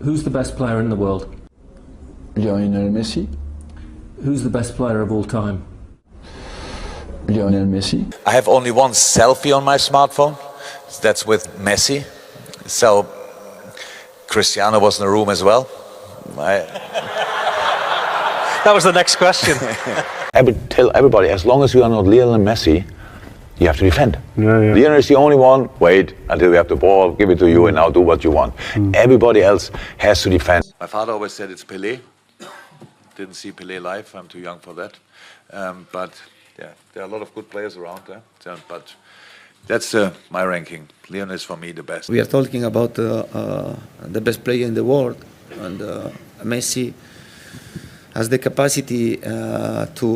Who's the best player in the world? Lionel Messi. Who's the best player of all time? Lionel Messi. I have only one selfie on my smartphone. That's with Messi. So Cristiano was in the room as well. That was the next question. I would tell everybody, as long as you are not Lionel Messi, you have to defend. Yeah. Lionel is the only one. Wait until we have the ball, give it to you, and now do what you want. Everybody else has to defend. My father always said it's Pele. Didn't see Pele live. I'm too young for that. But yeah, there are a lot of good players around there. But that's my ranking. Lionel is for me the best. We are talking about the best player in the world, and Messi has the capacity to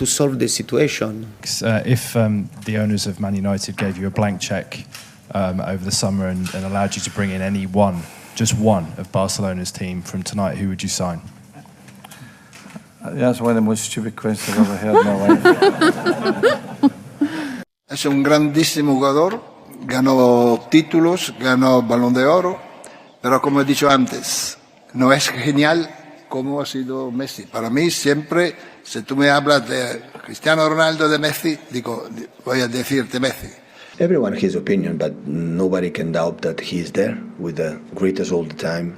solve the situation. If the owners of Man United gave you a blank cheque over the summer and allowed you to bring in any one, just one of Barcelona's team from tonight, who would you sign? That's one of the most stupid questions I've ever heard in my life. Es un grandísimo jugador, ganó títulos, ganó Balón de Oro, pero como he dicho antes, no es genial como ha sido Messi. Para mí siempre, si tú me hablas de Cristiano Ronaldo, de Messi, voy a decirte Messi. Everyone has his opinion, but nobody can doubt that he's there with the greatest all the time.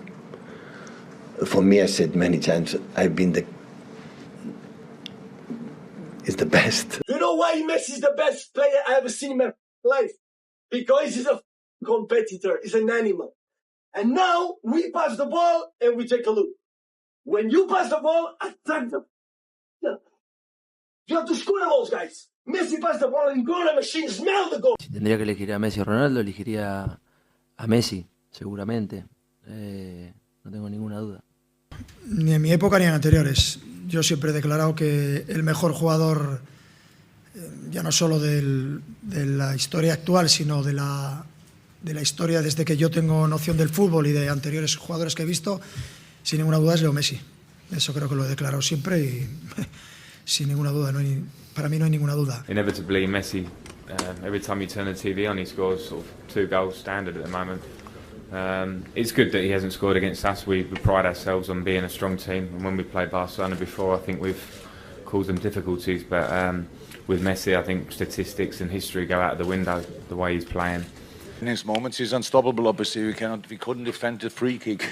For me, I said many times, is the best. You know why Messi's the best player I ever seen in my life? Because he's a competitor, he's an animal. And now we pass the ball and we take a look. When you pass the ball, attack them. You have to score those guys. Messi pass the ball and goal machine, smell the goal. Si tendría que elegir a Messi o Ronaldo, elegiría a Messi, seguramente. No tengo ninguna duda. Ni en mi época ni en anteriores. Yo siempre he declarado que el mejor jugador, ya no solo de la historia actual, sino de la historia desde que yo tengo noción del fútbol y de anteriores jugadores que he visto, sin ninguna duda es Leo Messi. Eso creo que lo he declarado siempre y sin ninguna duda, para mí no hay ninguna duda. Inevitably Messi, every time you turn the TV on, he scores sort of 2 goals standard at the moment. It's good that he hasn't scored against us. We pride ourselves on being a strong team, and when we played Barcelona before, I think we've caused them difficulties, but with Messi I think statistics and history go out of the window the way he's playing. In his moments he's unstoppable. Obviously we couldn't defend the free kick.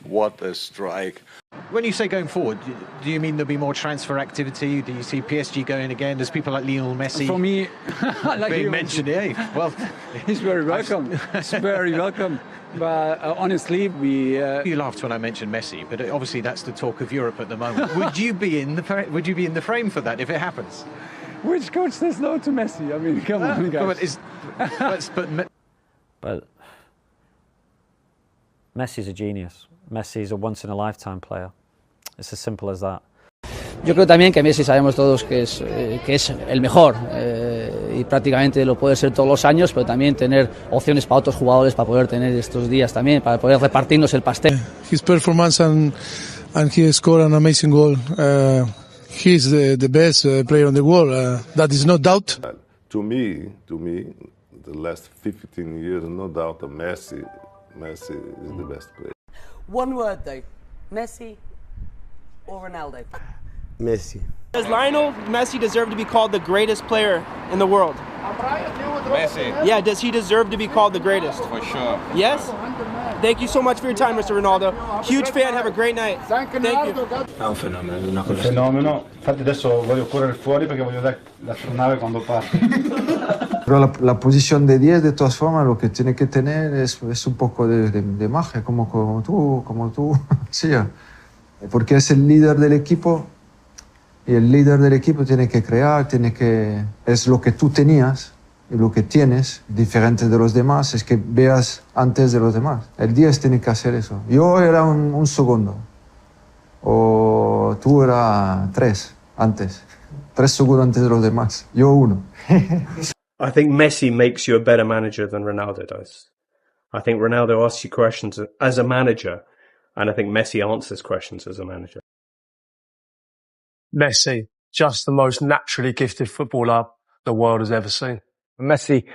What a strike. When you say going forward, do you mean there'll be more transfer activity? Do you see PSG going again? There's people like Lionel Messi For me, like being mentioned. Well, he's very welcome. He's very welcome. But honestly, you laughed when I mentioned Messi, but obviously that's the talk of Europe at the moment. Would you be in the frame for that if it happens? Which coach says no to Messi? I mean, come on, guys. But Messi's a genius. Messi's a once-in-a-lifetime player. It's as simple as that. Yo creo también que Messi sabemos todos que es el mejor y prácticamente lo puede ser todos los años, pero también tener opciones para otros jugadores para poder tener estos días también, para poder repartirnos el pastel. His performance and he scored an amazing goal. He's the best player on the world. That is no doubt. To me, the last 15 years, no doubt, Messi is the best player. One word though, Messi or Ronaldo? Messi. Does Lionel Messi deserve to be called the greatest player in the world? Messi? Yeah, does he deserve to be called the greatest? For sure. Yes? Thank you so much for your time, Mr. Ronaldo. Huge fan, have a great night. Thank you. È un fenomeno, una cosa. Un fenomeno, infatti adesso voglio correre fuori perché voglio vedere l'astronave quando parte. Pero la posición de 10, de todas formas, lo que tiene que tener es un poco de magia, como tú, sí, porque es el líder del equipo y el líder del equipo tiene que crear, es lo que tú tenías y lo que tienes, diferente de los demás, es que veas antes de los demás. El 10 tiene que hacer eso. Yo era un segundo, o tú eras 3 antes, 3 segundos antes de los demás, yo 1. I think Messi makes you a better manager than Ronaldo does. I think Ronaldo asks you questions as a manager, and I think Messi answers questions as a manager. Messi, just the most naturally gifted footballer the world has ever seen. Messi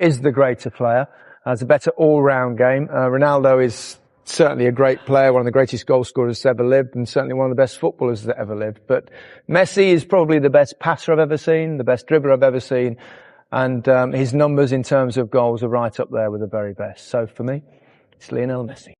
is the greater player. has a better all-round game. Ronaldo is certainly a great player, one of the greatest goal scorers ever lived, and certainly one of the best footballers that ever lived. But Messi is probably the best passer I've ever seen, the best dribbler I've ever seen, and his numbers in terms of goals are right up there with the very best. So for me, it's Lionel Messi.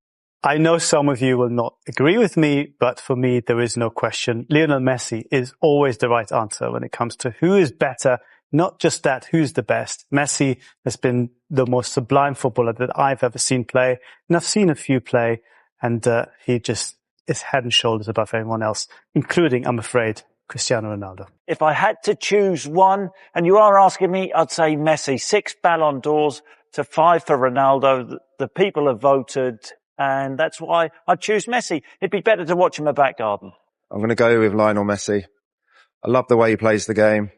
I know some of you will not agree with me, but for me, there is no question. Lionel Messi is always the right answer when it comes to who is better, not just that, who's the best. Messi has been the most sublime footballer that I've ever seen play, and I've seen a few play, and he just is head and shoulders above everyone else, including, I'm afraid, Cristiano Ronaldo. If I had to choose one, and you are asking me, I'd say Messi. 6 Ballon d'Ors to 5 for Ronaldo. The people have voted, and that's why I choose Messi. It'd be better to watch him in the back garden. I'm going to go with Lionel Messi. I love the way he plays the game.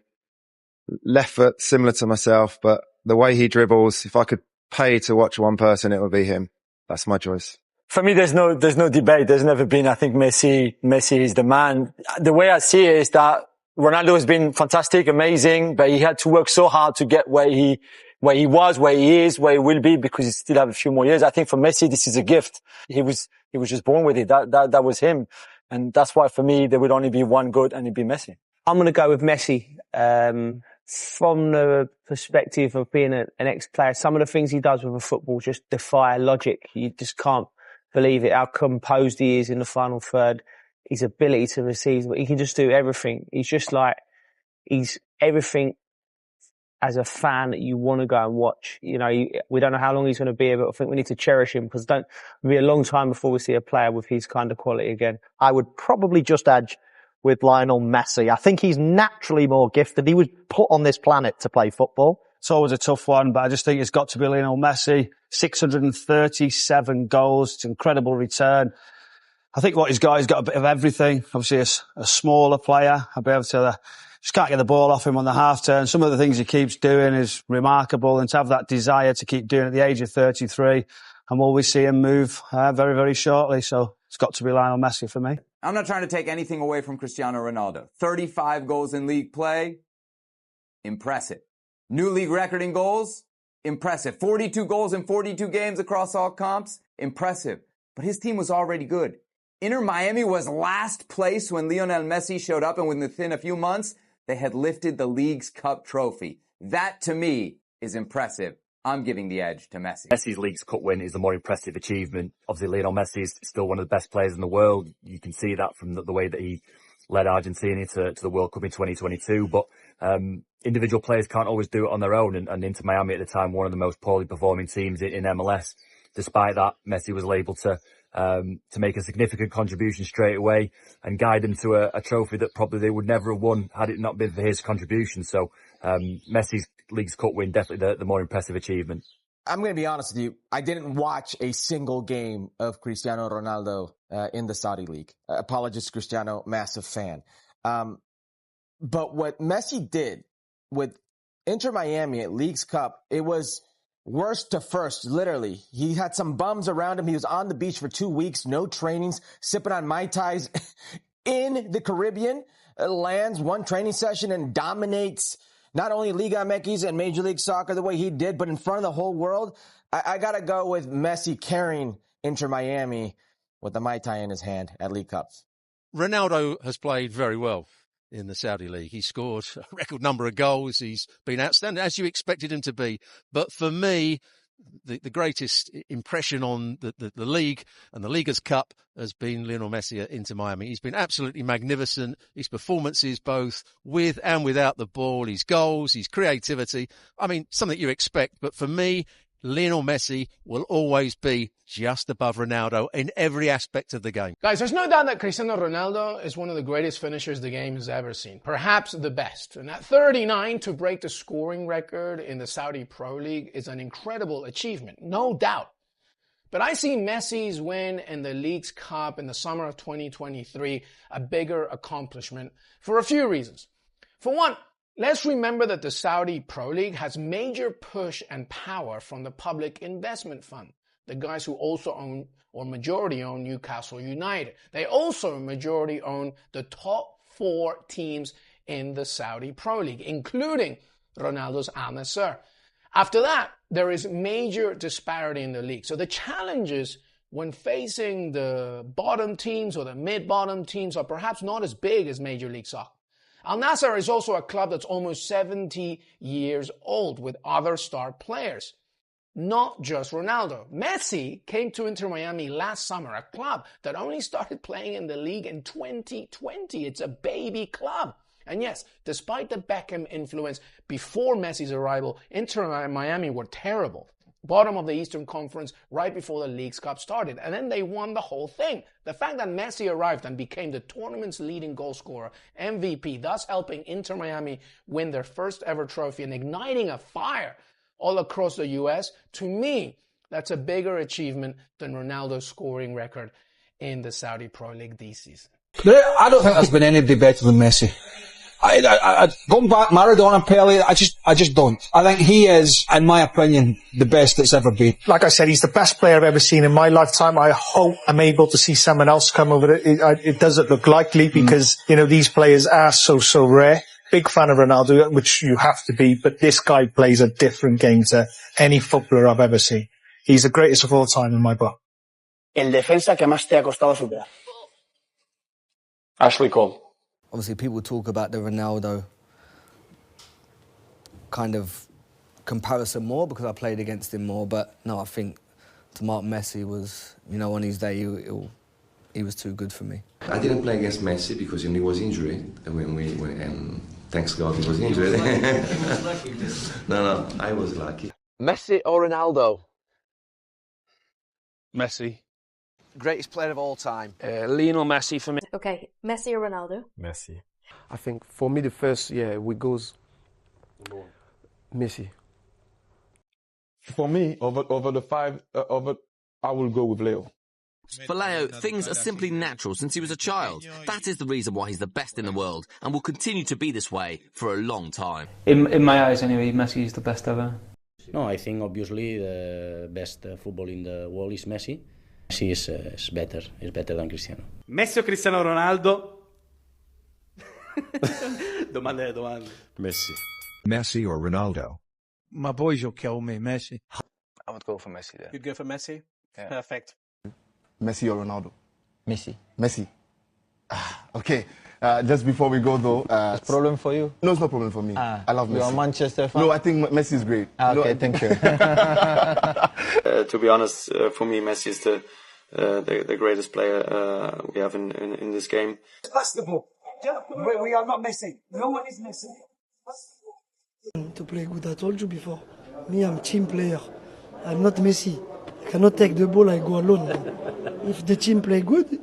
Left foot, similar to myself, but the way he dribbles, if I could pay to watch one person, it would be him. That's my choice. For me, there's no debate. There's never been. I think Messi is the man. The way I see it is that Ronaldo has been fantastic, amazing, but he had to work so hard to get where he was, where he is, where he will be, because he still have a few more years. I think for Messi, this is a gift. He was just born with it. That was him. And that's why for me, there would only be one good, and it'd be Messi. I'm going to go with Messi. From the perspective of being an ex-player, some of the things he does with a football just defy logic. You just can't believe it, how composed he is in the final third, his ability to receive, but he can just do everything. He's everything as a fan that you want to go and watch. You know, we don't know how long he's going to be here, but I think we need to cherish him, because it'll be a long time before we see a player with his kind of quality again. I would probably just edge with Lionel Messi. I think he's naturally more gifted. He was put on this planet to play football. It's always a tough one, but I just think it's got to be Lionel Messi. 637 goals. It's an incredible return. I think what he's got a bit of everything. Obviously, a smaller player. I'll be able to just can't get the ball off him on the half turn. Some of the things he keeps doing is remarkable, and to have that desire to keep doing it at the age of 33, and will we see him move very, very shortly. So it's got to be Lionel Messi for me. I'm not trying to take anything away from Cristiano Ronaldo. 35 goals in league play, impressive. New league record in goals, impressive. 42 goals in 42 games across all comps, impressive. But his team was already good. Inter Miami was last place when Lionel Messi showed up, and within a few months, they had lifted the League's Cup trophy. That, to me, is impressive. I'm giving the edge to Messi. Messi's League's Cup win is the more impressive achievement. Obviously, Lionel Messi is still one of the best players in the world. You can see that from the way that he led Argentina to the World Cup in 2022. But individual players can't always do it on their own. And Inter Miami at the time, one of the most poorly performing teams in MLS. Despite that, Messi was able to make a significant contribution straight away and guide them to a trophy that probably they would never have won had it not been for his contribution. So Messi's League's Cup win, definitely the more impressive achievement. I'm going to be honest with you. I didn't watch a single game of Cristiano Ronaldo in the Saudi League. Apologies, Cristiano, massive fan. But what Messi did with Inter Miami at League's Cup, it was worst to first, literally. He had some bums around him. He was on the beach for 2 weeks, no trainings, sipping on Mai Tais in the Caribbean, lands one training session and dominates not only Liga MX and Major League Soccer the way he did, but in front of the whole world. I got to go with Messi carrying Inter Miami with the Mai Tai in his hand at League Cups. Ronaldo has played very well in the Saudi League. He scored a record number of goals. He's been outstanding, as you expected him to be. But for me, the greatest impression on the league and the Liga's Cup has been Lionel Messi at Inter Miami. He's been absolutely magnificent. His performances, both with and without the ball, his goals, his creativity. I mean, something you expect. But for me, Lionel Messi will always be just above Ronaldo in every aspect of the game. Guys, there's no doubt that Cristiano Ronaldo is one of the greatest finishers the game has ever seen. Perhaps the best. And at 39, to break the scoring record in the Saudi Pro League is an incredible achievement, no doubt. But I see Messi's win in the League's Cup in the summer of 2023 a bigger accomplishment for a few reasons. For one, let's remember that the Saudi Pro League has major push and power from the Public Investment Fund, the guys who also own or majority own Newcastle United. They also majority own the top 4 teams in the Saudi Pro League, including Ronaldo's Al Nassr. After that, there is major disparity in the league. So the challenges when facing the bottom teams or the mid-bottom teams are perhaps not as big as Major League Soccer. Al Nassr is also a club that's almost 70 years old with other star players. Not just Ronaldo. Messi came to Inter Miami last summer, a club that only started playing in the league in 2020. It's a baby club. And yes, despite the Beckham influence before Messi's arrival, Inter Miami were terrible. Bottom of the Eastern Conference right before the Leagues Cup started. And then they won the whole thing. The fact that Messi arrived and became the tournament's leading goal scorer, MVP, thus helping Inter Miami win their first ever trophy and igniting a fire all across the US, to me, that's a bigger achievement than Ronaldo's scoring record in the Saudi Pro League this season. I don't think there's been any debate with Messi. Going back, Maradona and Pele, I just don't. I think he is, in my opinion, the best that's ever been. Like I said, he's the best player I've ever seen in my lifetime. I hope I'm able to see someone else come over it. It doesn't look likely because, these players are so rare. Big fan of Ronaldo, which you have to be, but this guy plays a different game to any footballer I've ever seen. He's the greatest of all time in my book. El defensa que más te ha costado superar. Ashley Cole. Obviously, people talk about the Ronaldo kind of comparison more because I played against him more. But no, I think to mark Messi was, on his day, he was too good for me. I didn't play against Messi because he was injured and thanks God he was injured. No, I was lucky. Messi or Ronaldo? Messi. Greatest player of all time? Lionel Messi for me. Okay, Messi or Ronaldo? Messi. I think for me the first, we goes Messi. For me, over the five, I will go with Leo. For Leo, things are simply natural since he was a child. That is the reason why he's the best in the world and will continue to be this way for a long time. In my eyes, anyway, Messi is the best ever. No, I think obviously the best football in the world is Messi. Messi is better than Cristiano. Messi o Cristiano Ronaldo? Domande. Messi. Messi or Ronaldo? My boys will kill me, Messi. I would go for Messi there. You'd go for Messi? Yeah. Perfect. Messi or Ronaldo? Messi. Okay. Just before we go though, it's a problem for you? No, it's not a problem for me. I love Messi. You're a Manchester fan? No, I think Messi is great. Okay, thank you. To be honest, for me, Messi is the greatest player we have in this game. Basketball. We are not Messi. No one is Messi. To play good, I told you before. Me, I'm team player. I'm not Messi. I cannot take the ball, I go alone. If the team play good,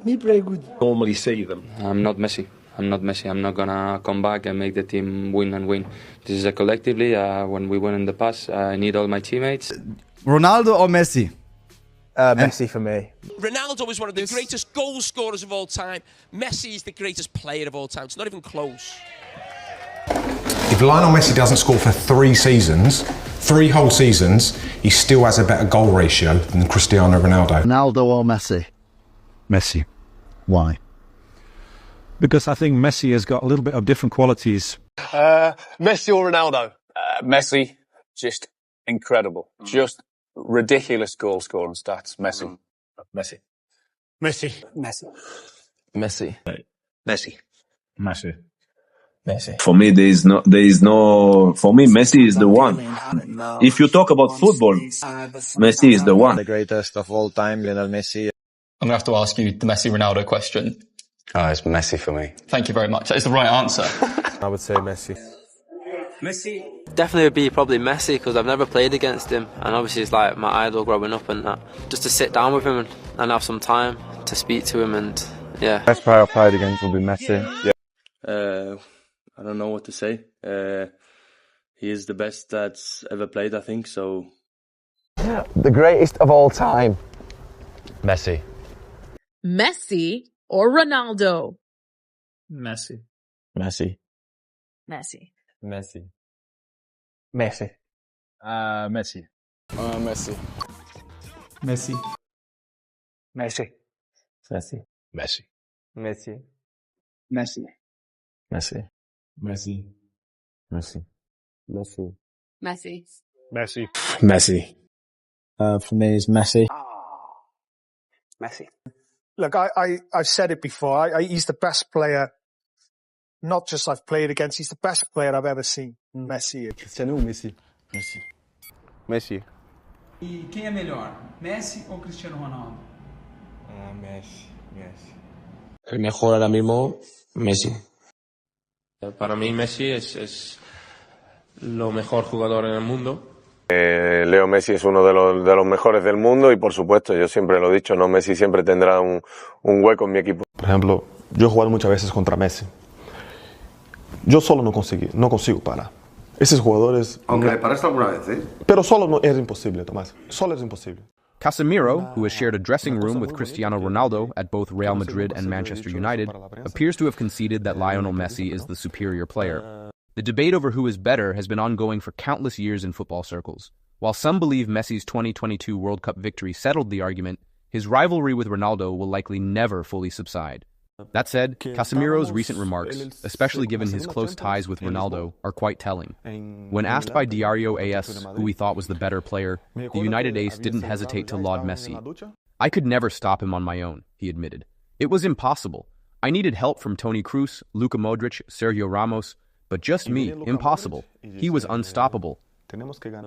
me play good. Normally see them. I'm not Messi. I'm not gonna come back and make the team win and win. This is a collectively. When we won in the past, I need all my teammates. Ronaldo or Messi? Messi for me. Ronaldo is one of the greatest goal scorers of all time. Messi is the greatest player of all time. It's not even close. If Lionel Messi doesn't score for 3 whole seasons, he still has a better goal ratio than Cristiano Ronaldo. Ronaldo or Messi? Messi. Why? Because I think Messi has got a little bit of different qualities. Messi or Ronaldo? Messi, just incredible. Just ridiculous goal scoring stats. Messi. Messi. Messi. Messi. Messi. Messi. Messi. Messi. For me, for me, Messi is the one. If you talk about football, Messi is the one. The greatest of all time, Lionel Messi. I'm going to have to ask you the Messi-Ronaldo question. It's Messi for me. Thank you very much. That is the right answer. I would say Messi. Messi. Definitely would be probably Messi because I've never played against him and obviously it's like my idol growing up and that. Just to sit down with him and have some time to speak to him and yeah. Best player I played against would be Messi. Yeah. I don't know what to say. He is the best that's ever played, I think, so... The greatest of all time. Messi. Messi or Ronaldo? Messi. Messi. Messi. Messi. Messi. Messi. Messi. Messi. Messi. Messi. Messi. Messi. Messi. Messi. Messi. Messi. Messi. Messi. Messi. Messi. For me, is Messi. Messi. Look, I've said it before. He's the best player, not just I've played against, he's the best player I've ever seen. Messi. Cristiano ou Messi? Messi. Messi. E quem é melhor, Messi ou Cristiano Ronaldo? Messi. Messi. El mejor ahora mismo, Messi. Para mí Messi es lo mejor jugador en el mundo. Leo Messi es uno de los mejores del mundo y por supuesto, yo siempre lo he dicho, ¿no? Messi siempre tendrá un hueco en mi equipo. Por ejemplo, yo he jugado muchas veces contra Messi. Yo solo no consigo parar. Esos jugadores... Aunque le paraste alguna vez, ¿eh? Pero solo no es imposible, Tomás. Solo es imposible. Casemiro, who has shared a dressing room with Cristiano Ronaldo at both Real Madrid and Manchester United, appears to have conceded that Lionel Messi is the superior player. The debate over who is better has been ongoing for countless years in football circles. While some believe Messi's 2022 World Cup victory settled the argument, his rivalry with Ronaldo will likely never fully subside. That said, Casemiro's recent remarks, especially given his close ties with Ronaldo, are quite telling. When asked by Diario AS who he thought was the better player, the United ace didn't hesitate to laud Messi. "I could never stop him on my own," he admitted. "It was impossible. I needed help from Toni Kroos, Luka Modric, Sergio Ramos, but just me, impossible. He was unstoppable."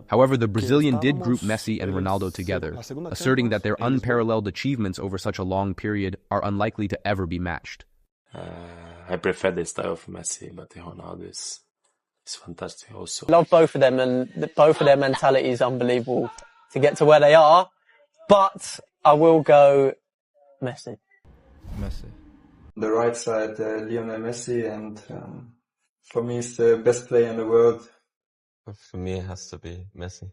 However, the Brazilian did group Messi and Ronaldo together, asserting that their unparalleled achievements over such a long period are unlikely to ever be matched. I prefer the style of Messi, but Ronaldo is fantastic also. Love both of them, and both of their mentality is unbelievable to get to where they are. But I will go Messi. Messi. The right side, Lionel Messi, and for me, he's the best player in the world. For me, it has to be Messi.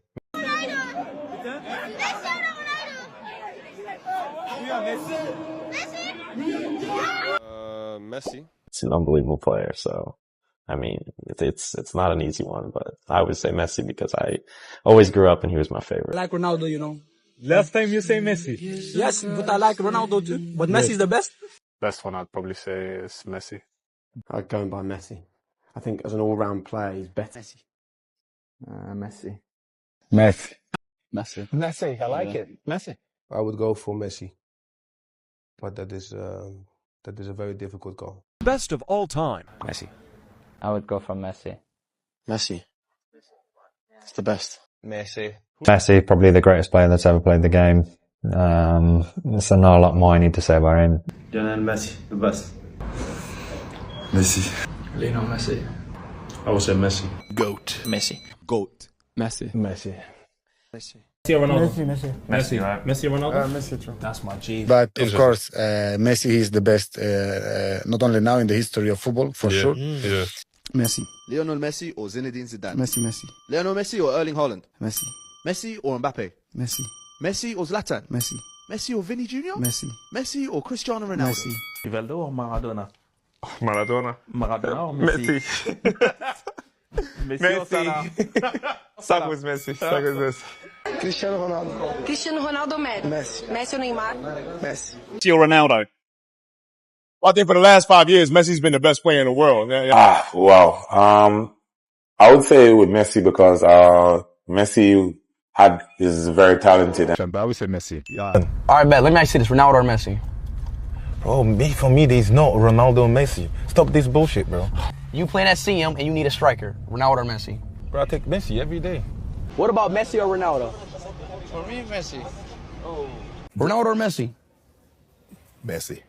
Messi. He's an unbelievable player, so I mean, it's not an easy one, but I would say Messi because I always grew up and he was my favorite. I like Ronaldo, you know. Last time you say Messi. Yes, but I like Ronaldo too. But Messi is the best. Best one I'd probably say is Messi. I'd go by Messi. I think as an all-round player, he's better. Messi. Messi. Messi. Messi, I like it. Messi. I would go for Messi. But that is a very difficult goal. Best of all time. Messi. I would go for Messi. Messi. It's the best. Messi. Messi, probably the greatest player that's ever played the game. So not a lot more I need to say about him. Lionel Messi, the best. Messi. Lionel Messi. I would say Messi. Goat. Messi. Goat. Messi. Messi. Messi. Messi or Ronaldo? Messi, right? Messi or Ronaldo? Messi, true. That's my G. But of course, Messi is the best, not only now in the history of football, for sure. Yeah. Messi. Lionel Messi or Zinedine Zidane? Messi. Lionel Messi or Erling Haaland? Messi. Messi or Mbappe? Messi. Messi or Zlatan? Messi. Messi or Vinny Jr.? Messi. Messi or Cristiano Ronaldo? Messi. Rivaldo or Maradona? Maradona. Maradona or Messi? Messi. Stuck with Messi. Stuck with Messi. Cristiano Ronaldo. Cristiano Ronaldo, Messi. Messi or Neymar? Messi. Messi or Ronaldo? Well, I think for the last 5 years, Messi's been the best player in the world. Wow. I would say with Messi because Messi is very talented. But I would say Messi. Yeah. All right, bet. Let me ask you this: Ronaldo or Messi? Bro, for me, there's not Ronaldo and Messi. Stop this bullshit, bro. You playing at CM and you need a striker. Ronaldo or Messi? Bro, I take Messi every day. What about Messi or Ronaldo? For me, Messi. Ronaldo or Messi? Messi.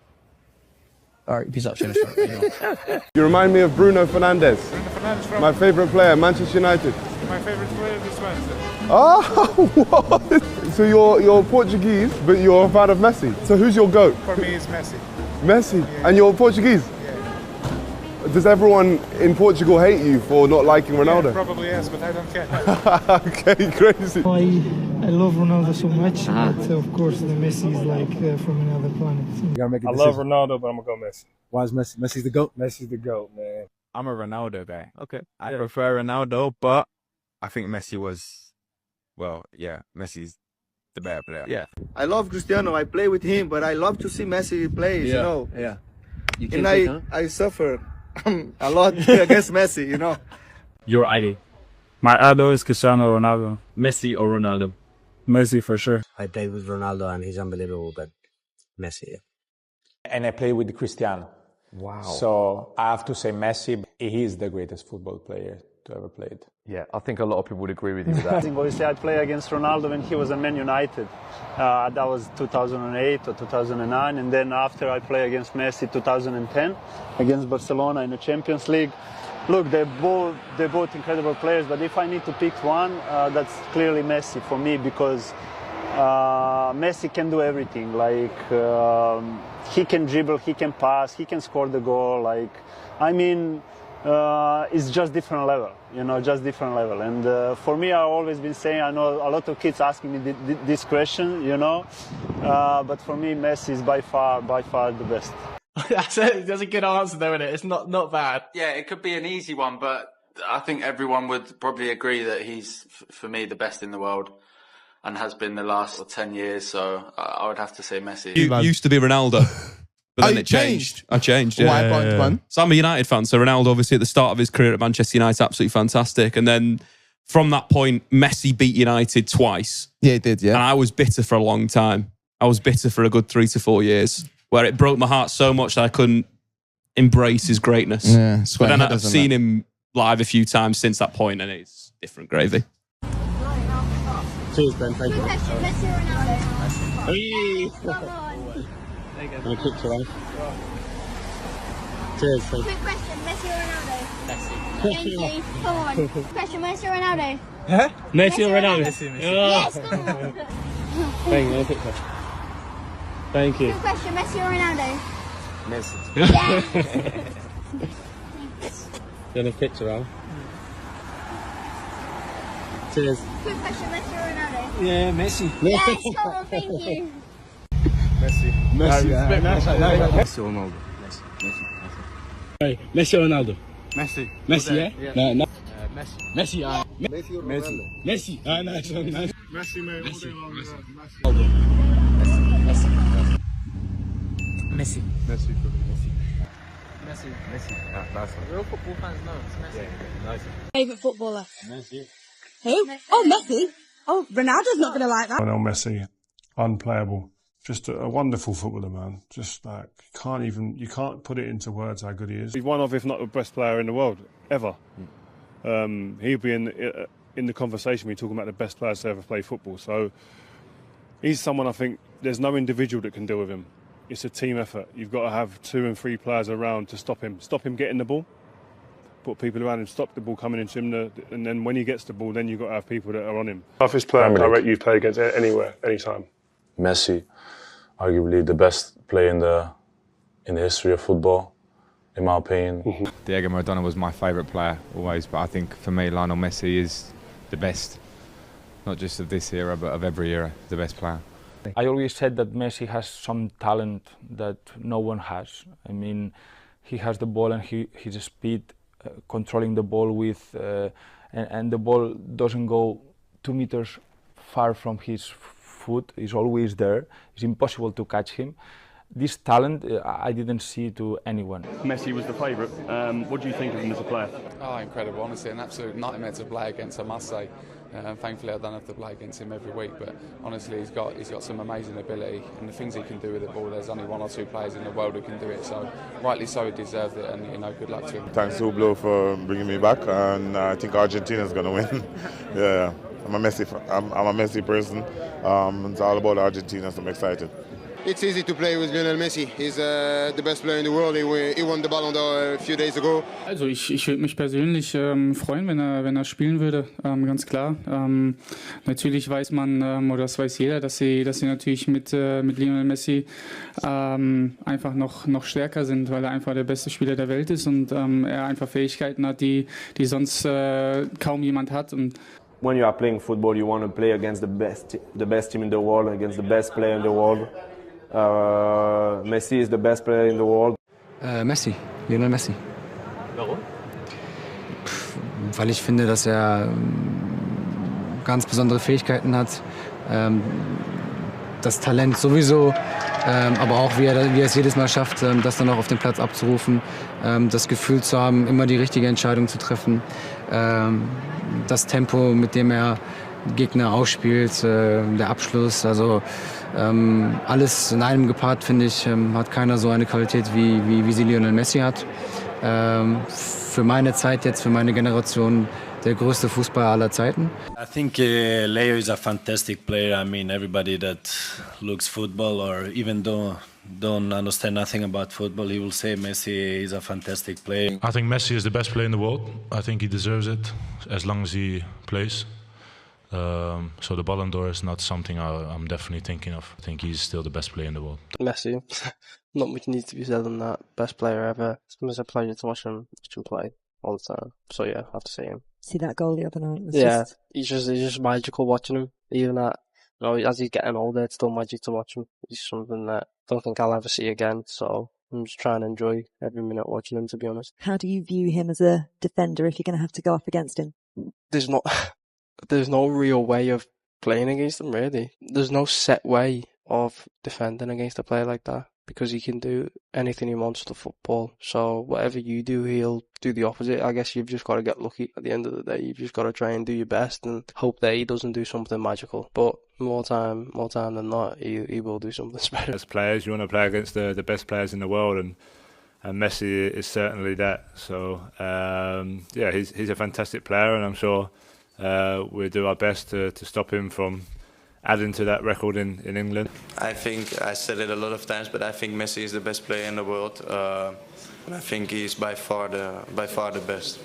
All right, peace out. You remind me of Bruno Fernandes. My favorite player, Manchester United. My favorite player this Wednesday. Oh, what? So you're Portuguese, but you're a fan of Messi. So who's your GOAT? For me, it's Messi. Messi? Yeah. And you're Portuguese? Yeah. Does everyone in Portugal hate you for not liking Ronaldo? Yeah, probably yes, but I don't care. Okay, crazy. I love Ronaldo so much, but of course the Messi is like from another planet. I love Ronaldo, but I'm going to go Messi. Why is Messi? Messi's the GOAT? Messi's the GOAT, man. I'm a Ronaldo guy. Okay. I prefer Ronaldo, but I think Messi was, Messi's the better player. Yeah. I love Cristiano. I play with him, but I love to see Messi play, you know. Yeah. I suffer a lot against Messi, you know. Your ID? My idol is Cristiano Ronaldo. Messi or Ronaldo? Messi for sure. I played with Ronaldo and he's unbelievable, but Messi. And I play with Cristiano. Wow. So I have to say Messi. He is the greatest football player to ever play it. Yeah, I think a lot of people would agree with you with that. Obviously, I played against Ronaldo when he was at Man United. That was 2008 or 2009. And then after I played against Messi 2010 against Barcelona in the Champions League. Look, they're both incredible players, but if I need to pick one, that's clearly Messi for me, because Messi can do everything. Like he can dribble, he can pass, he can score the goal. Like, I mean, it's just different level, you know, just different level. And for me, I've always been saying, I know a lot of kids asking me this question, you know, but for me, Messi is by far the best. That's a good answer, though, isn't it? It's not bad. Yeah, it could be an easy one, but I think everyone would probably agree that he's, for me, the best in the world and has been the last 10 years. So I would have to say Messi. You used to be Ronaldo, but then it changed. I changed. Yeah. Why? So I'm a United fan. So Ronaldo, obviously, at the start of his career at Manchester United, absolutely fantastic. And then from that point, Messi beat United twice. Yeah, he did, yeah. And I was bitter for a long time. I was bitter for a good 3 to 4 years, where it broke my heart so much that I couldn't embrace his greatness. Yeah, but then I've seen him live a few times since that point, and it's different gravy. Cheers, Ben. Thank you. Messi or Ronaldo? Hey. Come on. And a picture, right? Cheers. Thank you. Quick question, Messi or Ronaldo? Messi. Thank you. Come on. Question, Messi or Ronaldo? Huh? Messi or Ronaldo? Messi. Yes, come on. Thank you. A picture. Thank you. Quick question, Messi or Ronaldo? Messi. Yeah. Get a picture, Al. Cheers. Quick question, Messi or Ronaldo? Yeah, Messi. Yes, come on, thank you. Messi. Messi or Ronaldo? Messi. Messi or Ronaldo? Messi. Messi, yeah? No. Messi. Messi, Messi or Ronaldo? Messi. Nice. Messi, mate. Messi. Messi. Messi. Yeah, nice one. Real football fans know it's Messi. Nice. Favourite footballer? Messi. Who? Oh, Messi. Oh, Ronaldo's not going to like that. Lionel Messi, unplayable. Just a wonderful footballer, man. Just like, you can't put it into words how good he is. He's one of, if not the best player in the world, ever. He'll be in the conversation when you're talking about the best players to ever play football. So he's someone, I think, there's no individual that can deal with him. It's a team effort. You've got to have 2 and 3 players around to stop him getting the ball. Put people around him, stop the ball coming into him, and then when he gets the ball, then you've got to have people that are on him. Toughest player I rate you've played against anywhere, anytime. Messi, arguably the best player in the history of football, in my opinion. Diego Maradona was my favourite player always, but I think for me Lionel Messi is the best, not just of this era but of every era, the best player. I always said that Messi has some talent that no one has. I mean, he has the ball and his speed, controlling the ball with, and the ball doesn't go 2 meters far from his foot. He's always there. It's impossible to catch him. This talent, I didn't see to anyone. Messi was the favourite. What do you think of him as a player? Oh, incredible, honestly, an absolute nightmare to play against, I must say. Thankfully, I don't have to play against him every week, but honestly, he's got some amazing ability, and the things he can do with the ball, there's only 1 or 2 players in the world who can do it, so rightly so, he deserved it, and good luck to him. Thanks to Ublo for bringing me back, and I think Argentina's going to win. Yeah, I'm a Messi person. It's all about Argentina, so I'm excited. It's easy to play with Lionel Messi. He's the best player in the world. He won the Ballon d'Or a few days ago. Also ich würde mich persönlich freuen, wenn er spielen würde, ganz klar. Natürlich weiß man, oder das weiß jeder, dass sie natürlich mit Lionel Messi einfach noch stärker sind, weil er einfach der beste Spieler der Welt ist und er einfach Fähigkeiten hat, die sonst kaum jemand hat. Und when you are playing football, you want to play against the best team in the world, against the best player in the world. Messi is the best player in the world. Messi, Lionel Messi. Warum? Weil ich finde, dass er ganz besondere Fähigkeiten hat. Das Talent sowieso, aber auch wie er es jedes Mal schafft, das dann auch auf dem Platz abzurufen, das Gefühl zu haben, immer die richtige Entscheidung zu treffen, das Tempo, mit dem er Gegner ausspielt, der Abschluss, also alles in einem gepaart, finde ich, hat keiner so eine Qualität wie sie Lionel Messi hat. Für meine Zeit jetzt, für meine Generation, der größte Fußballer aller Zeiten. I think Leo is a fantastic player. I mean, everybody that looks football or even don't understand nothing about football, he will say Messi is a fantastic player. I think Messi is the best player in the world. I think he deserves it as long as he plays. So the Ballon d'Or is not something I'm definitely thinking of. I think he's still the best player in the world. Messi, not much needs to be said on that. Best player ever. It's a pleasure to watch him play all the time. So yeah, I have to say him. See that goal the other night? He's just magical watching him. Even that, as he's getting older, it's still magic to watch him. He's something that I don't think I'll ever see again. So I'm just trying to enjoy every minute watching him, to be honest. How do you view him as a defender if you're going to have to go up against him? There's no real way of playing against him, really. There's no set way of defending against a player like that, because he can do anything he wants to football. So whatever you do, he'll do the opposite. I guess you've just got to get lucky at the end of the day. You've just got to try and do your best and hope that he doesn't do something magical. But more time than not, he will do something special. As players, you want to play against the best players in the world, and Messi is certainly that. So yeah, he's a fantastic player, and I'm sure we'll do our best to stop him from adding to that record in England. I think I said it a lot of times, but I think Messi is the best player in the world, and I think he's by far the best.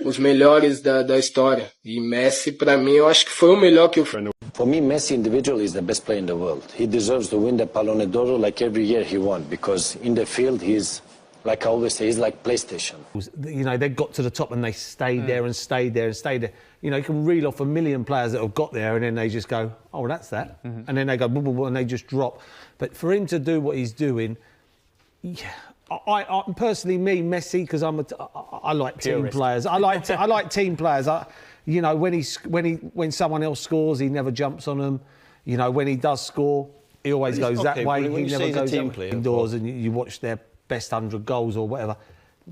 Os melhores da história. E Messi, para mim, eu acho que foi o melhor que eu fiz. For me, Messi individually is the best player in the world. He deserves to win the Ballon d'Or like every year he won, because in the field he's, like I always say, he's like PlayStation. You know, they got to the top and they stayed there and stayed there and stayed there. You know, you can reel off a million players that have got there and then they just go, oh, well, that's that. And then they go, blah, blah, blah, and they just drop. But for him to do what he's doing, yeah, I personally, Messi, because I like team players. I like team players. You know, when someone else scores, he never jumps on them. You know, when he does score, he always goes that way. He never goes indoors, and you watch their best 100 goals or whatever.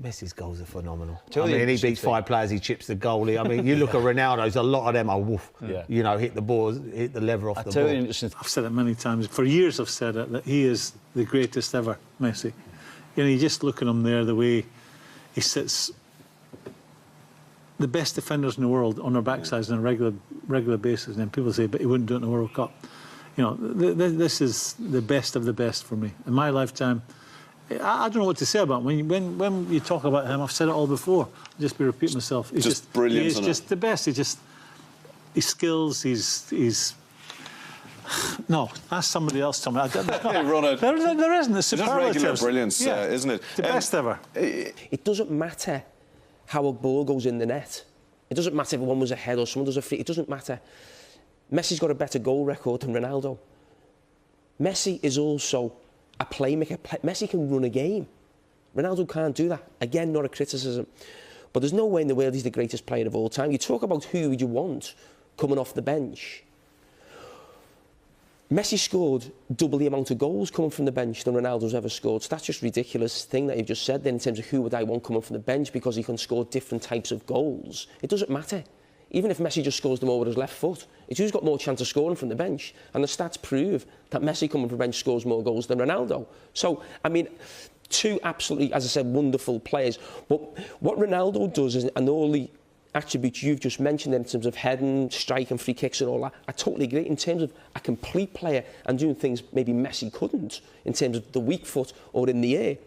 Messi's goals are phenomenal. I mean, he beats 5 players, he chips the goalie. I mean, you look at Ronaldo's, a lot of them are woof. You know, hit the ball, hit the lever off the ball. I've said it many times. For years I've said it, that he is the greatest ever, Messi. You know, you just look at him there, the way he sits. The best defenders in the world on their backsides on a regular basis, and then people say, but he wouldn't do it in the World Cup. You know, this is the best of the best for me. In my lifetime, I don't know what to say about him. When you talk about him, I've said it all before. I'll just be repeating myself. He's just brilliant. He's just the best. His skills. He's. No, ask somebody else. Tell me. There isn't. It's just regular brilliance, isn't it? The best ever. It doesn't matter how a ball goes in the net. It doesn't matter if one was ahead or someone does a free. It doesn't matter. Messi's got a better goal record than Ronaldo. Messi is also a playmaker. Messi can run a game. Ronaldo can't do that. Again, not a criticism. But there's no way in the world he's the greatest player of all time. You talk about who would you want coming off the bench. Messi scored double the amount of goals coming from the bench than Ronaldo's ever scored. So that's just a ridiculous thing that you've just said then in terms of who would I want coming from the bench because he can score different types of goals. It doesn't matter. Even if Messi just scores them over his left foot, it's who's got more chance of scoring from the bench. And the stats prove that Messi coming from the bench scores more goals than Ronaldo. So, I mean, two absolutely, as I said, wonderful players. But what Ronaldo does is, and all the attributes you've just mentioned in terms of heading, striking, free kicks and all that, I totally agree. In terms of a complete player and doing things maybe Messi couldn't, in terms of the weak foot or in the air.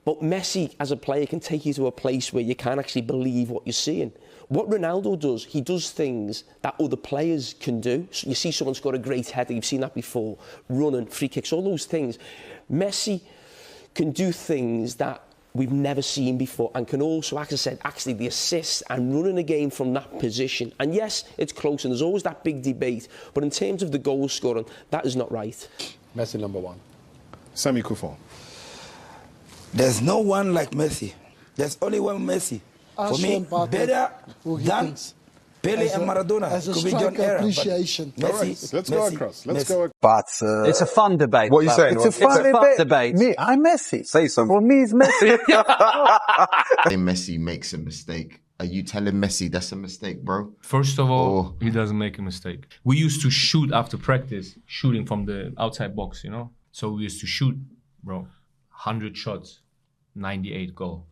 But Messi, as a player, can take you to a place where you can't actually believe what you're seeing. What Ronaldo does, he does things that other players can do. So you see someone score a great header, you've seen that before, running, free kicks, all those things. Messi can do things that we've never seen before and can also, like I said, actually the assist and running a game from that position. And yes, it's close and there's always that big debate, but in terms of the goal scoring, that is not right. Messi number one. Sami Kufon. There's no one like Messi. There's only one Messi. For me, better than Pele and Maradona as a could be John striker era. appreciation. Messi, Let's Messi, go across. Let's Messi. go. But It's a fun debate. What are you saying? it's a fun debate. Me, I'm Messi. Say something. For me, it's Messi. Messi makes a mistake. Are you telling Messi that's a mistake, bro? First of all, he doesn't make a mistake. We used to shoot after practice, shooting from the outside box, you know? So we used to shoot, bro, 100 shots, 98 goal.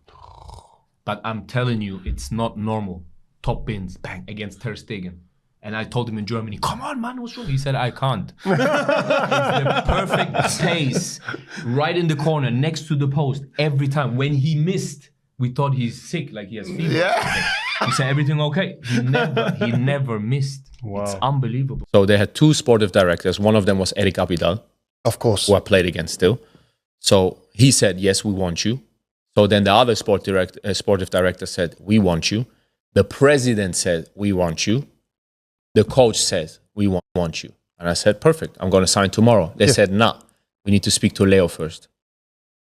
But I'm telling you, it's not normal. Top bins, bang, against Ter Stegen. And I told him in Germany, come on, man, what's wrong? He said, I can't. It's the perfect pace, right in the corner, next to the post, every time. When he missed, we thought he's sick, like he has fever. Yeah. He said, everything okay? He never missed. Wow. It's unbelievable. So they had two sportive directors. One of them was Eric Abidal, Of course. who I played against still. So he said, yes, we want you. So then the other sportive director said, we want you. The president said, we want you. The coach says, we want you. And I said, perfect, I'm going to sign tomorrow. They said, nah, we need to speak to Leo first.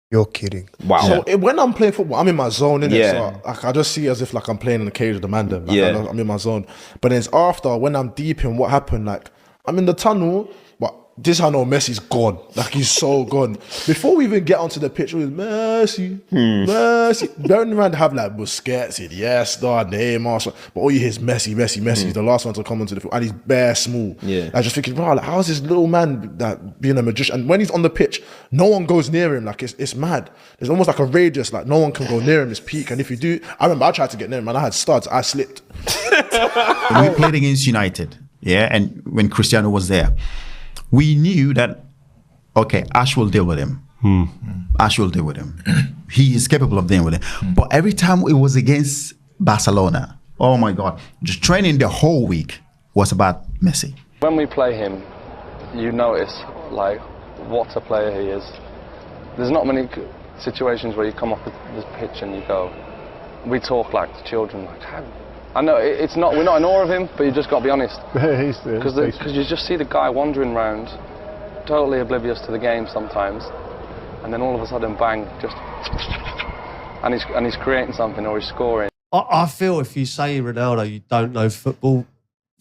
You're kidding. Wow. So when I'm playing football, I'm in my zone, innit? Yeah. So like, I just see it as if like I'm playing in the cage of the man. Like, Yeah. I'm in my zone. But then it's after, when I'm deep in what happened, like I'm in the tunnel, but this I know Messi's gone. Like he's so gone. Before we even get onto the pitch, it was Messi, Messi. Bearing in mind to have like Busquets, Iniesta, Neymar, but all you hear is Messi, Messi, Messi. He's the last one to come onto the field, and he's bare small. Yeah. I just thinking, wow, like, how's this little man that being a magician? And when he's on the pitch, no one goes near him. Like it's mad. It's almost like a radius. Like no one can go near him. It's peak. And if you do, I remember I tried to get near him, and I had studs. I slipped. We played against United, yeah, and when Cristiano was there, we knew that, okay, Ash will deal with him. Ash will deal with him. He is capable of dealing with him. But every time it was against Barcelona, oh my God, just training the whole week was about Messi. When we play him, you notice, like, what a player he is. There's not many situations where you come off this pitch and you go, we talk like children, like, how? I know it's not. We're not in awe of him, but you just got to be honest. Because you just see the guy wandering around, totally oblivious to the game sometimes, and then all of a sudden, bang, just, and he's creating something or he's scoring. I feel if you say Ronaldo, you don't know football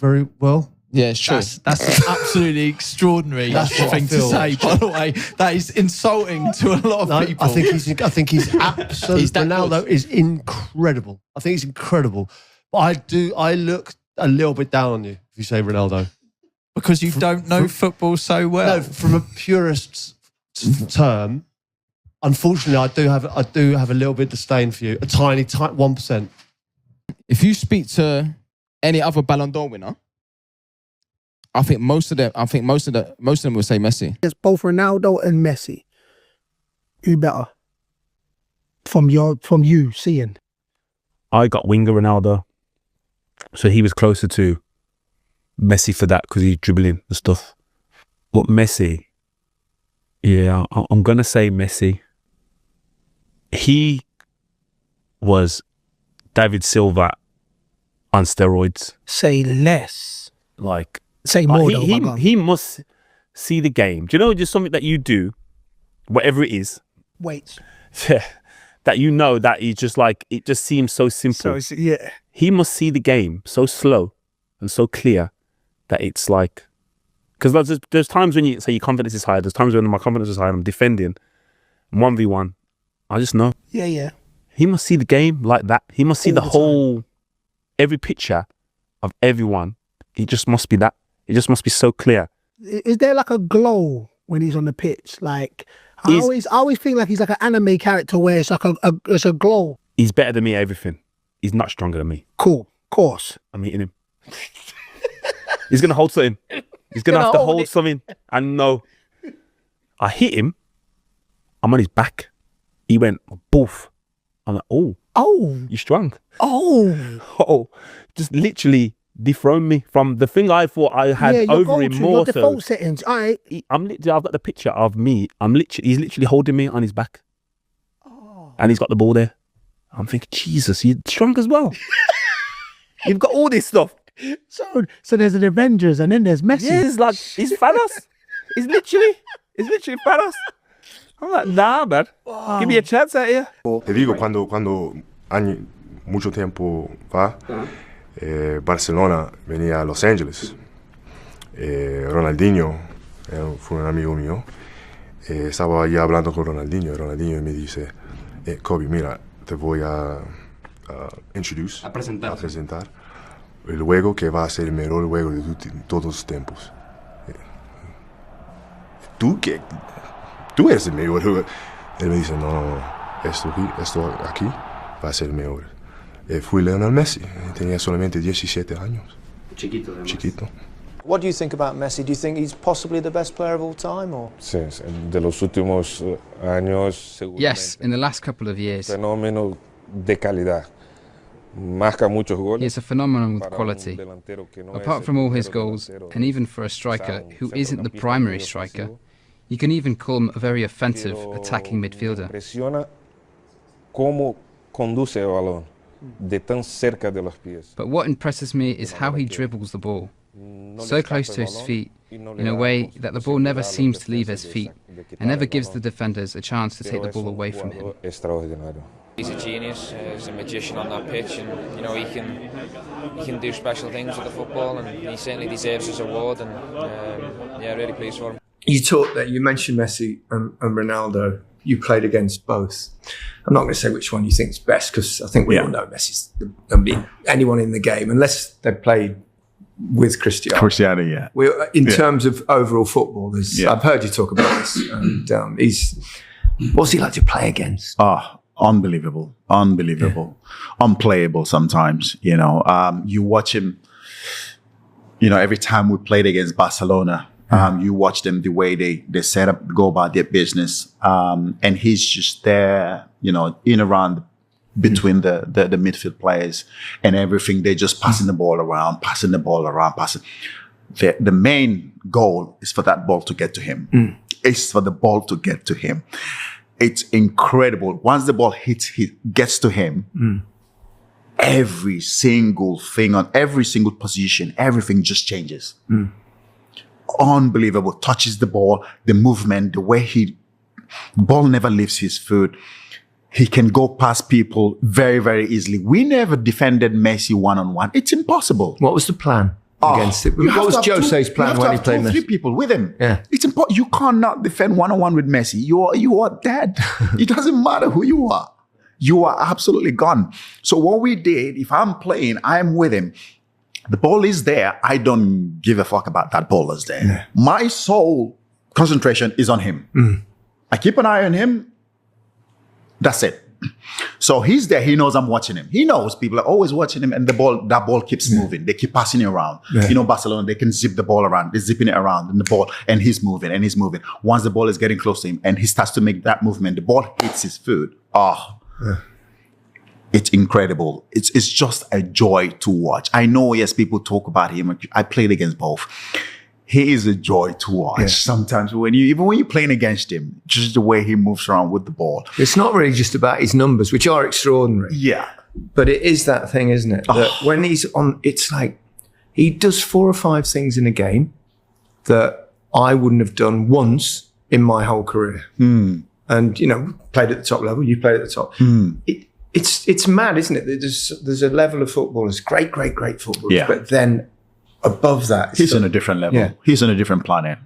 very well. Yeah, it's true. That's absolutely extraordinary thing to say. By the way, that is insulting to a lot of people. I think he's absolutely. Ronaldo is incredible. I think he's incredible. But I look a little bit down on you if you say Ronaldo. Because you don't know football so well. No, from a purist term, unfortunately, I do have a little bit of disdain for you. A tiny 1%. If you speak to any other Ballon d'Or winner, I think most of them will say Messi. It's both Ronaldo and Messi. Who better? From you seeing. I got winger Ronaldo. So he was closer to Messi for that because he's dribbling and stuff. But Messi, yeah, I'm going to say Messi. He was David Silva on steroids. Say less. Like, say more though. He must see the game. Do you know just something that you do, whatever it is? Wait. That you know that he just like, it just seems so simple. So, yeah. He must see the game so slow and so clear that it's like, because there's times when you say your confidence is high, there's times when my confidence is high and I'm defending 1v1. I just know. Yeah. He must see the game like that. He must see the whole, every picture of everyone. It just must be that. It just must be so clear. Is there like a glow when he's on the pitch? Like, I always think like he's like an anime character where it's like it's a glow. He's better than me at everything. He's not stronger than me. Cool, of course. I'm eating him. He's gonna hold something. He's gonna have to hold something. And no, I hit him. I'm on his back. He went boof. I'm like, oh, you strong. Just literally dethroned me from the thing I thought I had over him more. Your default settings. All right. I've got the picture of me. He's literally holding me on his back. And he's got the ball there. I'm thinking, Jesus, you're strong as well. You've got all this stuff. So there's an Avengers and then there's Messi. Yeah, he's Thanos. He's literally Thanos. I'm like, nah, man. Give me a chance out here. Te digo, cuando mucho tiempo va, Barcelona venía a Los Ángeles. Ronaldinho fue un amigo mío. Estaba allí hablando con Ronaldinho. Ronaldinho me dice, Kobe, mira, te voy a presentar el juego que va a ser el mejor juego de todos los tiempos. Tú eres el mejor jugador. Él me dice, no, esto aquí va a ser el mejor. Fui Lionel Messi, tenía solamente 17 años. Chiquito. What do you think about Messi? Do you think he's possibly the best player of all time? Or? Sí, de los últimos años, Yes, in the last couple of years. Fenómeno de calidad. Marca muchos goles. He is a phenomenon with quality. Apart from all his goals, and even for a striker who isn't the primary striker, you can even call him a very offensive attacking midfielder. Impresiona cómo conduce el balón de tan cerca de los pies. But what impresses me is how he dribbles the ball. So close to his feet, in a way that the ball never seems to leave his feet and never gives the defenders a chance to take the ball away from him. He's a genius, he's a magician on that pitch, and you know he can do special things with the football, and he certainly deserves his award, and yeah, really pleased for him. You mentioned Messi and Ronaldo. You played against both. I'm not going to say which one you think is best, because I think we all know Messi's anyone in the game, unless they played with Cristiano. Yeah. In terms of overall football, I've heard you talk about this. And, what's he like to play against? Unbelievable, unplayable sometimes. You watch him. Every time we played against Barcelona, you watch them the way they set up, go about their business, and he's just there, in around between the midfield players and everything. They're just passing the ball around. The main goal is for that ball to get to him. It's for the ball to get to him. It's incredible. Once the ball gets to him, every single thing on every single position, everything just changes. Unbelievable. Touches the ball, the movement, the way ball never leaves his foot. He can go past people very, very easily. We never defended Messi one-on-one. It's impossible. What was the plan against it? What was Jose's plan when he played Messi? 3 people with him. Yeah. It's important. You cannot defend one-on-one with Messi. You are dead. It doesn't matter who you are. You are absolutely gone. So what we did, if I'm playing, I'm with him. The ball is there. I don't give a fuck about that ball is there. Yeah. My sole concentration is on him. I keep an eye on him. That's it. So he's there. He knows I'm watching him. He knows people are always watching him, and that ball keeps moving. They keep passing it around. Yeah. Barcelona, they can zip the ball around. They're zipping it around, and the ball, and he's moving, and he's moving. Once the ball is getting close to him, and he starts to make that movement, the ball hits his foot. It's incredible. It's just a joy to watch. I know, yes, people talk about him. I played against both. He is a joy to watch. Sometimes even when you're playing against him, just the way he moves around with the ball. It's not really just about his numbers, which are extraordinary. Yeah. But it is that thing, isn't it? That when he's on, it's like he does 4 or 5 things in a game that I wouldn't have done once in my whole career. And, played at the top level. You played at the top. It's mad, isn't it? There's a level of footballers, great footballers, but then above that, he's on a different level. Yeah. He's on a different planet.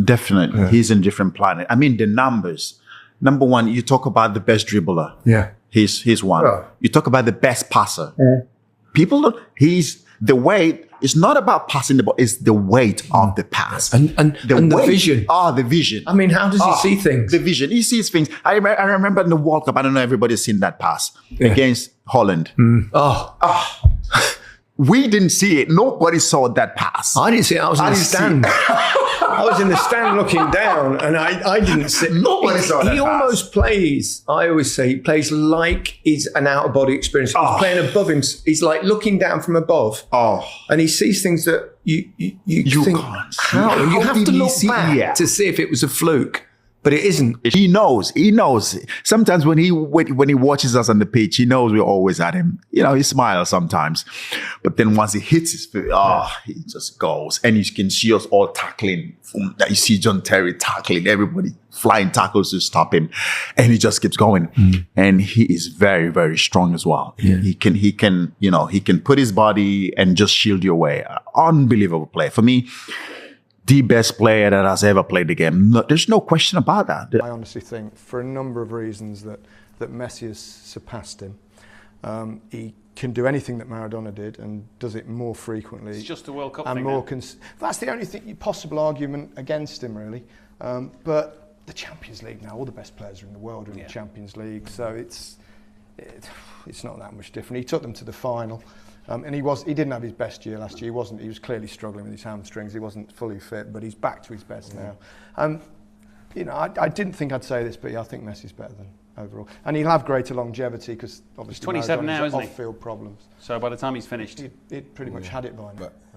Definitely, he's in a different planet. I mean, the numbers. Number one, you talk about the best dribbler. Yeah, he's one. You talk about the best passer. People don't. He's the weight. It's not about passing the ball. It's the weight of the pass and the vision. The vision. I mean, how does he see things? The vision. He sees things. I remember in the World Cup. I don't know. Everybody's seen that pass against Holland. We didn't see it. Nobody saw that pass. I didn't see it. I was in the stand. I was in the stand looking down, and I didn't see it. Nobody saw that He almost plays, I always say, he plays like he's an out-of-body experience. He's playing above him. He's like looking down from above. And he sees things that you think, can't see. how? And you have to look back to see if it was a fluke. But it isn't. He knows. He knows. Sometimes when he watches us on the pitch, he knows we're always at him. You know, he smiles sometimes. But then once he hits his feet, he just goes. And you can see us all tackling. You see John Terry tackling, everybody flying tackles to stop him. And he just keeps going. And he is very, very strong as well. Yeah. He can put his body and just shield your way. Unbelievable play. For me, the best player that has ever played the game. No, there's no question about that. I honestly think, for a number of reasons, that Messi has surpassed him. He can do anything that Maradona did and does it more frequently. It's just a World Cup and thing. more that's the only possible argument against him, really. But the Champions League now, all the best players are in the world are in the Champions League, so it's not that much different. He took them to the final. And he didn't have his best year last year. He was clearly struggling with his hamstrings. He wasn't fully fit, but he's back to his best now. I didn't think I'd say this, but I think Messi's better than overall. And he'll have greater longevity because obviously he's 27 now, isn't he? Off-field problems. So by the time he's finished, he'd pretty much had it by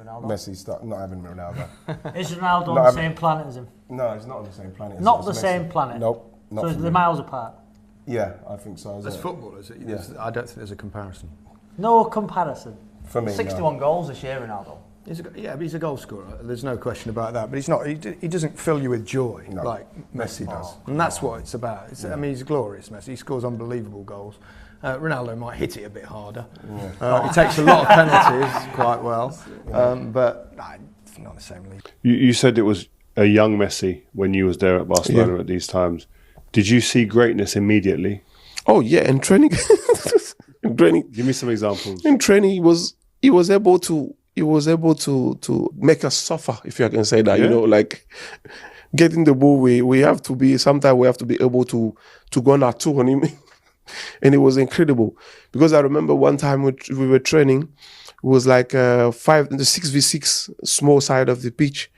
now. But Messi's not having Ronaldo. Is Ronaldo on the same planet as him? No, he's not on the same planet. Not the same planet? Nope. So is they're miles apart? Yeah, I think so. As footballers, I don't think there's a comparison. No comparison. For me, 61 goals this year, Ronaldo. He's a goal scorer. There's no question about that. But he's not. He doesn't fill you with joy like Messi does, and that's what it's about. I mean, he's glorious, Messi. He scores unbelievable goals. Ronaldo might hit it a bit harder. He takes a lot of penalties quite well, but it's not the same league. You said it was a young Messi when you was there at Barcelona at these times. Did you see greatness immediately? Oh yeah, in training. In training, give me some examples. In training, he was able to make us suffer, if you can say that. Yeah. You know, like getting the ball, we have to be able to go on our two on him, and it was incredible because I remember one time we were training, it was like the 6v6 small side of the pitch,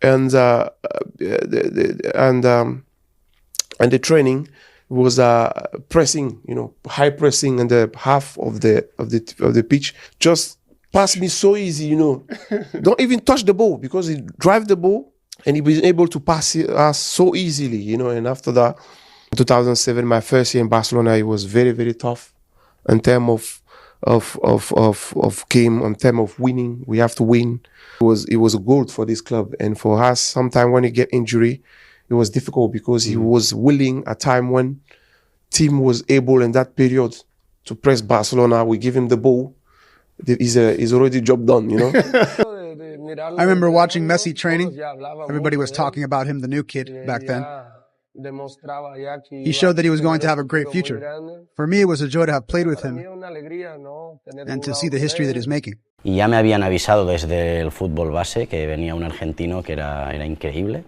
and the training was pressing, high pressing, and the half of the pitch just passed me so easy, Don't even touch the ball because he drive the ball and he was able to pass us so easily, And after that, in 2007, my first year in Barcelona, it was very, very tough in terms of game, in terms of winning. We have to win. It was a goal for this club, and for us, sometimes when you get injury, it was difficult because he was willing at time when team was able in that period to press Barcelona. We give him the ball. He's already job done, I remember watching Messi training. Everybody was talking about him, the new kid back then. He showed that he was going to have a great future. For me, it was a joy to have played with him and to see the history that he's making. Y ya me habían avisado desde el fútbol base que venía un argentino que era increíble.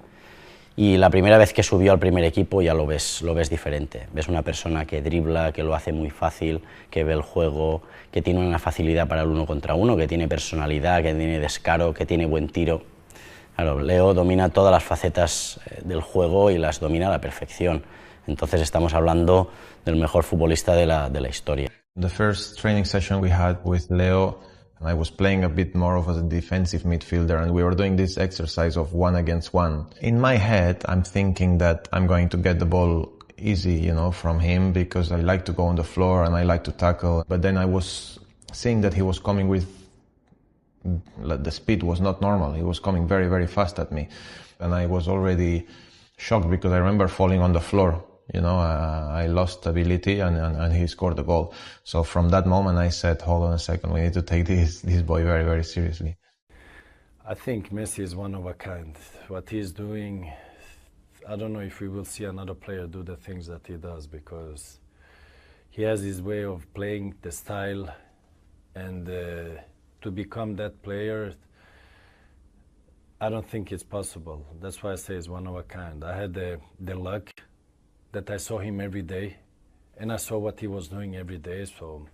Y la primera vez que subió al primer equipo ya lo ves diferente. Ves una persona que dribla, que lo hace muy fácil, que ve el juego, que tiene una facilidad para el 1 contra 1, que tiene personalidad, que tiene descaro, que tiene buen tiro. Claro, Leo domina todas las facetas del juego y las domina a la perfección. Entonces estamos hablando del mejor futbolista de la historia. The first training session we had with Leo, I was playing a bit more of a defensive midfielder, and we were doing this exercise of 1 against 1. In my head, I'm thinking that I'm going to get the ball easy, from him, because I like to go on the floor and I like to tackle. But then I was seeing that he was coming with, the speed was not normal. He was coming very, very fast at me. And I was already shocked because I remember falling on the floor. I lost stability and he scored the goal. So from that moment I said, hold on a second, we need to take this boy very, very seriously. I think Messi is one of a kind. What he's doing, I don't know if we will see another player do the things that he does, because he has his way of playing, the style, and to become that player, I don't think it's possible. That's why I say he's one of a kind. I had the luck that I saw him every day, and I saw what he was doing every day. So,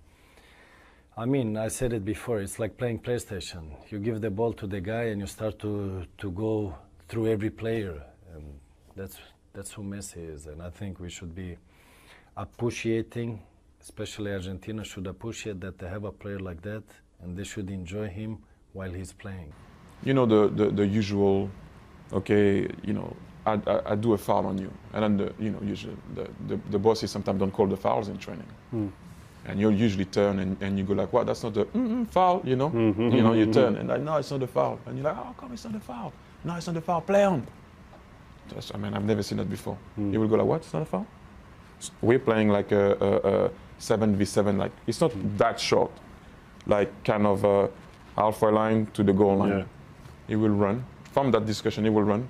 I mean, I said it before, it's like playing PlayStation. You give the ball to the guy and you start to go through every player. And that's who Messi is. And I think we should be appreciating, especially Argentina should appreciate that they have a player like that, and they should enjoy him while he's playing. The usual, okay, I do a foul on you, and then usually the bosses sometimes don't call the fouls in training, and you'll usually turn and you go like, "What? That's not the foul," you know. You turn and like, "No, it's not the foul," and you're like, "How come it's not the foul? No, it's not the foul. Play on." I've never seen that before. You will go like, "What? It's not a foul?" We're playing like a 7v7, like it's not that short, like kind of halfway line to the goal line. Yeah. He will run. From that discussion, he will run.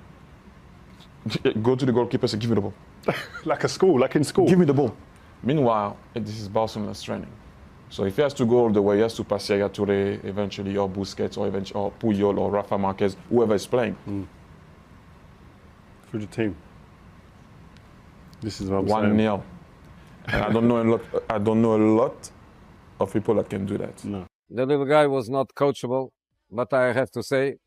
Go to the goalkeeper and say, "Give me the ball." Like in school. Give me the ball. Meanwhile, this is Barcelona's training. So if he has to go all the way, he has to pass Yaya Touré eventually, or Busquets, or Puyol, or Rafa Marquez, whoever is playing. For the team. This is what I'm saying. 1-0. And I don't know a lot of people that can do that. No. The little guy was not coachable, but I have to say,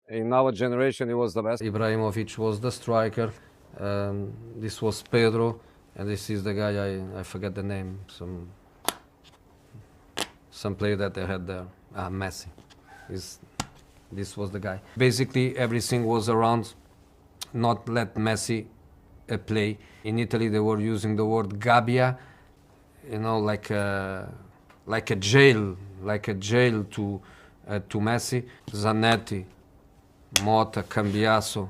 in our generation, he was the best. Ibrahimovic was the striker. This was Pedro, and this is the guy, I forget the name, some player that they had there. Messi. This was the guy. Basically, everything was around not let Messi play. In Italy, they were using the word gabbia, like a jail to Messi. Zanetti, Motta, Cambiaso.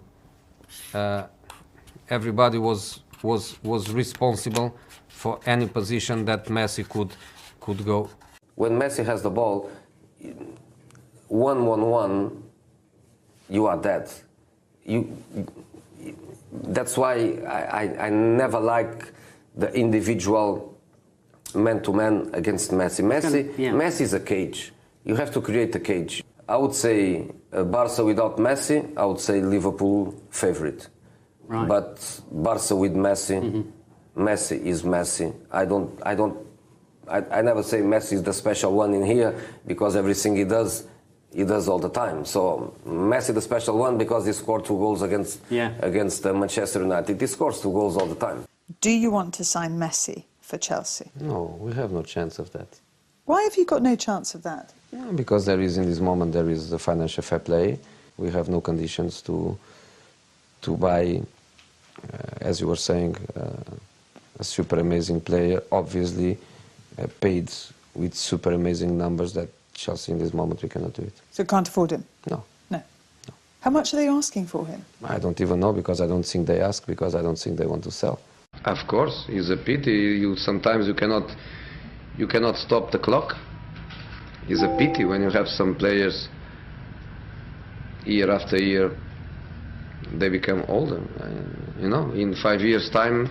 Everybody was responsible for any position that Messi could go. When Messi has the ball, 1-1-1, you are dead. That's why I never like the individual man-to-man against Messi. Messi is a cage. You have to create a cage. I would say Barca without Messi, I would say Liverpool favorite. Right. But Barca with Messi, Messi is Messi. I never say Messi is the special one in here because everything he does all the time. So Messi the special one because he scored 2 goals against Manchester United. He scores 2 goals all the time. Do you want to sign Messi for Chelsea? No, we have no chance of that. Why have you got no chance of that? Because in this moment there is the financial fair play. We have no conditions to buy, as you were saying, a super amazing player, obviously paid with super amazing numbers that Chelsea in this moment we cannot do it. So can't afford him? No. No. How much are they asking for him? I don't even know because I don't think they ask because I don't think they want to sell. Of course, it's a pity. Sometimes you cannot stop the clock. It's a pity when you have some players year after year they become older. In 5 years' time,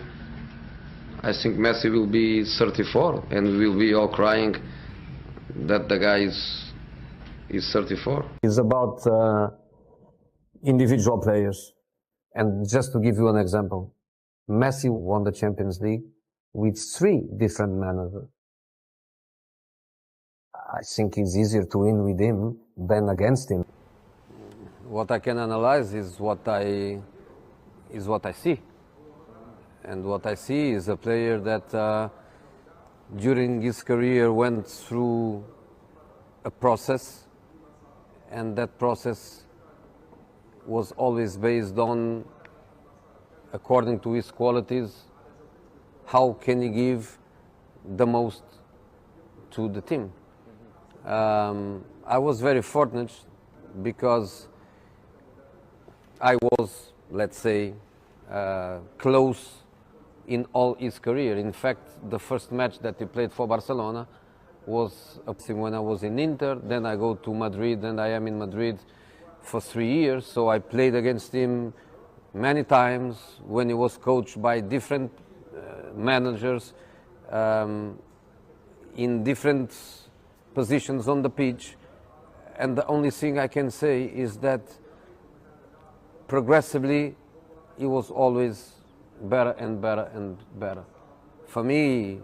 I think Messi will be 34 and we will be all crying that the guy is 34. It's about individual players. And just to give you an example, Messi won the Champions League with 3 different managers. I think it's easier to win with him than against him. What I can analyze is what I see. And what I see is a player that during his career went through a process, and that process was always based on, according to his qualities, how can he give the most to the team. I was very fortunate because I was, let's say, close in all his career. In fact, the first match that he played for Barcelona was when I was in Inter, then I go to Madrid, and I am in Madrid for 3 years, so I played against him many times when he was coached by different managers in different positions on the pitch, and the only thing I can say is that progressively he was always better and better and better. For me,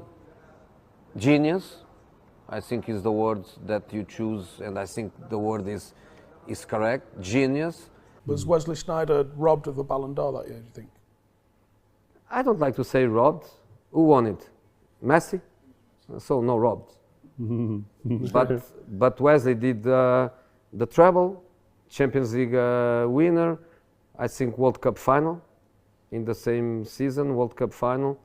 genius, I think is the word that you choose, and I think the word is correct, genius. Was Wesley Sneijder robbed of the Ballon d'Or that year, do you think? I don't like to say robbed. Who won it? Messi? So no robbed. But Wesley did the treble, Champions League winner, I think World Cup final, in the same season, World Cup final.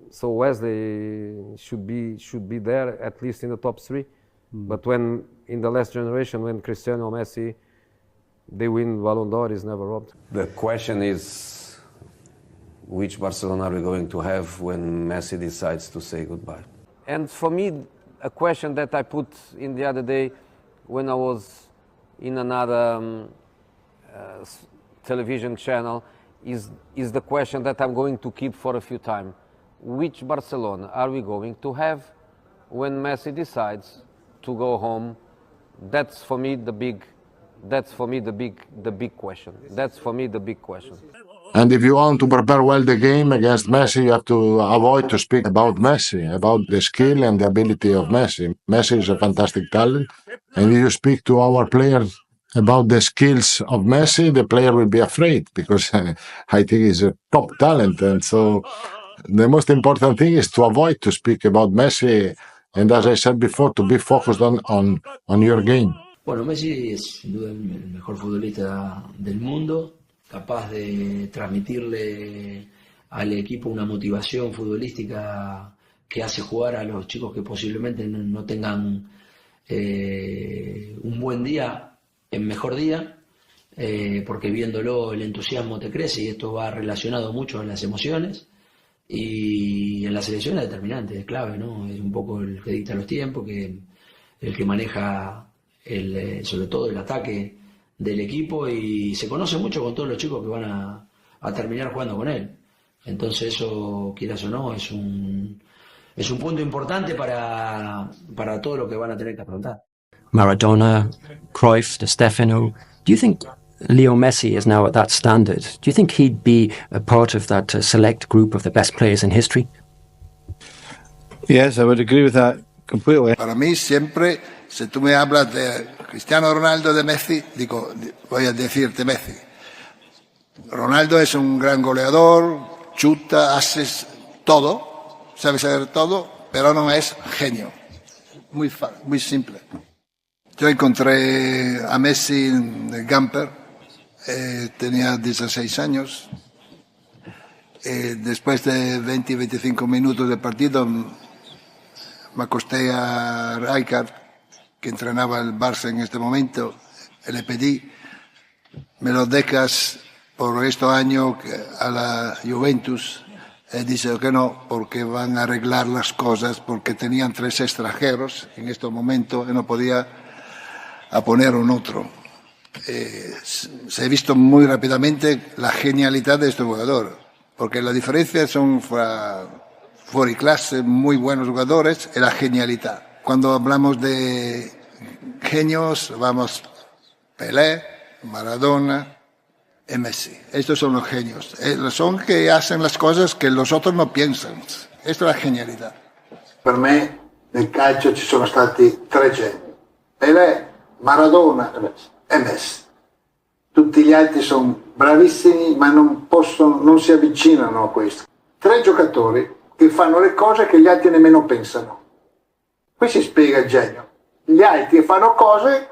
So Wesley should be there at least in the top three. But when in the last generation, when Cristiano or Messi, they win Ballon d'Or, is never robbed. The question is, which Barcelona are we going to have when Messi decides to say goodbye? And for me, a question that I put in the other day when I was in another television channel is the question that I'm going to keep for a few times. Which Barcelona are we going to have when Messi decides to go home? That's for me the big question. That's for me the big question. And if you want to prepare well the game against Messi, you have to avoid to speak about Messi, about the skill and the ability of Messi. Messi is a fantastic talent. And if you speak to our players about the skills of Messi, the player will be afraid because I think he's a top talent. And so the most important thing is to avoid to speak about Messi. And as I said before, to be focused on your game. Bueno, Messi es sin duda el mejor futbolista del mundo, capaz de transmitirle al equipo una motivación futbolística que hace jugar a los chicos que posiblemente no tengan un buen día en mejor día, porque viéndolo el entusiasmo te crece y esto va relacionado mucho a las emociones. Y en la selección es determinante, es clave, ¿no? Es un poco el que dicta los tiempos, el que maneja sobre todo el ataque del equipo y se conoce mucho con todos los chicos que van a terminar jugando con él. Entonces eso, quieras o no, es un punto importante para todo lo que van a tener que afrontar. Maradona, Cruyff, Di Stefano. Do you think Leo Messi is now at that standard? Do you think he'd be a part of that select group of the best players in history? Yes, I would agree with that completely. Para mí siempre, si tú me hablas de Cristiano Ronaldo, de Messi, voy a decirte Messi. Ronaldo es un gran goleador, chuta, hace todo, sabe hacer todo, pero no es genio. Muy simple. Yo encontré a Messi en el Gamper, tenía 16 años. Después de 20-25 minutos de partido, me acosté a Rijkaard, que entrenaba el Barça en este momento, y le pedí, me lo dejas por estos años a la Juventus. Él dice que no, porque van a arreglar las cosas, porque tenían 3 extranjeros en este momento y no podía a poner un otro. Se ha visto muy rápidamente la genialidad de este jugador, porque la diferencia son fuera de clase, muy buenos jugadores, y la genialidad. Cuando hablamos de genios, vamos Pele, Maradona y Messi. Estos son los genios. Son que hacen las cosas que los otros no piensan. Esta es la genialidad. Per me nel calcio ci sono stati 3 geni. Pelé, Maradona e Messi. Tutti gli altri sono bravissimi, ma non si avvicinano a questo. 3 giocatori che fanno le cose che gli altri nemmeno pensano. Qui si spiega il genio. Gli altri fanno cose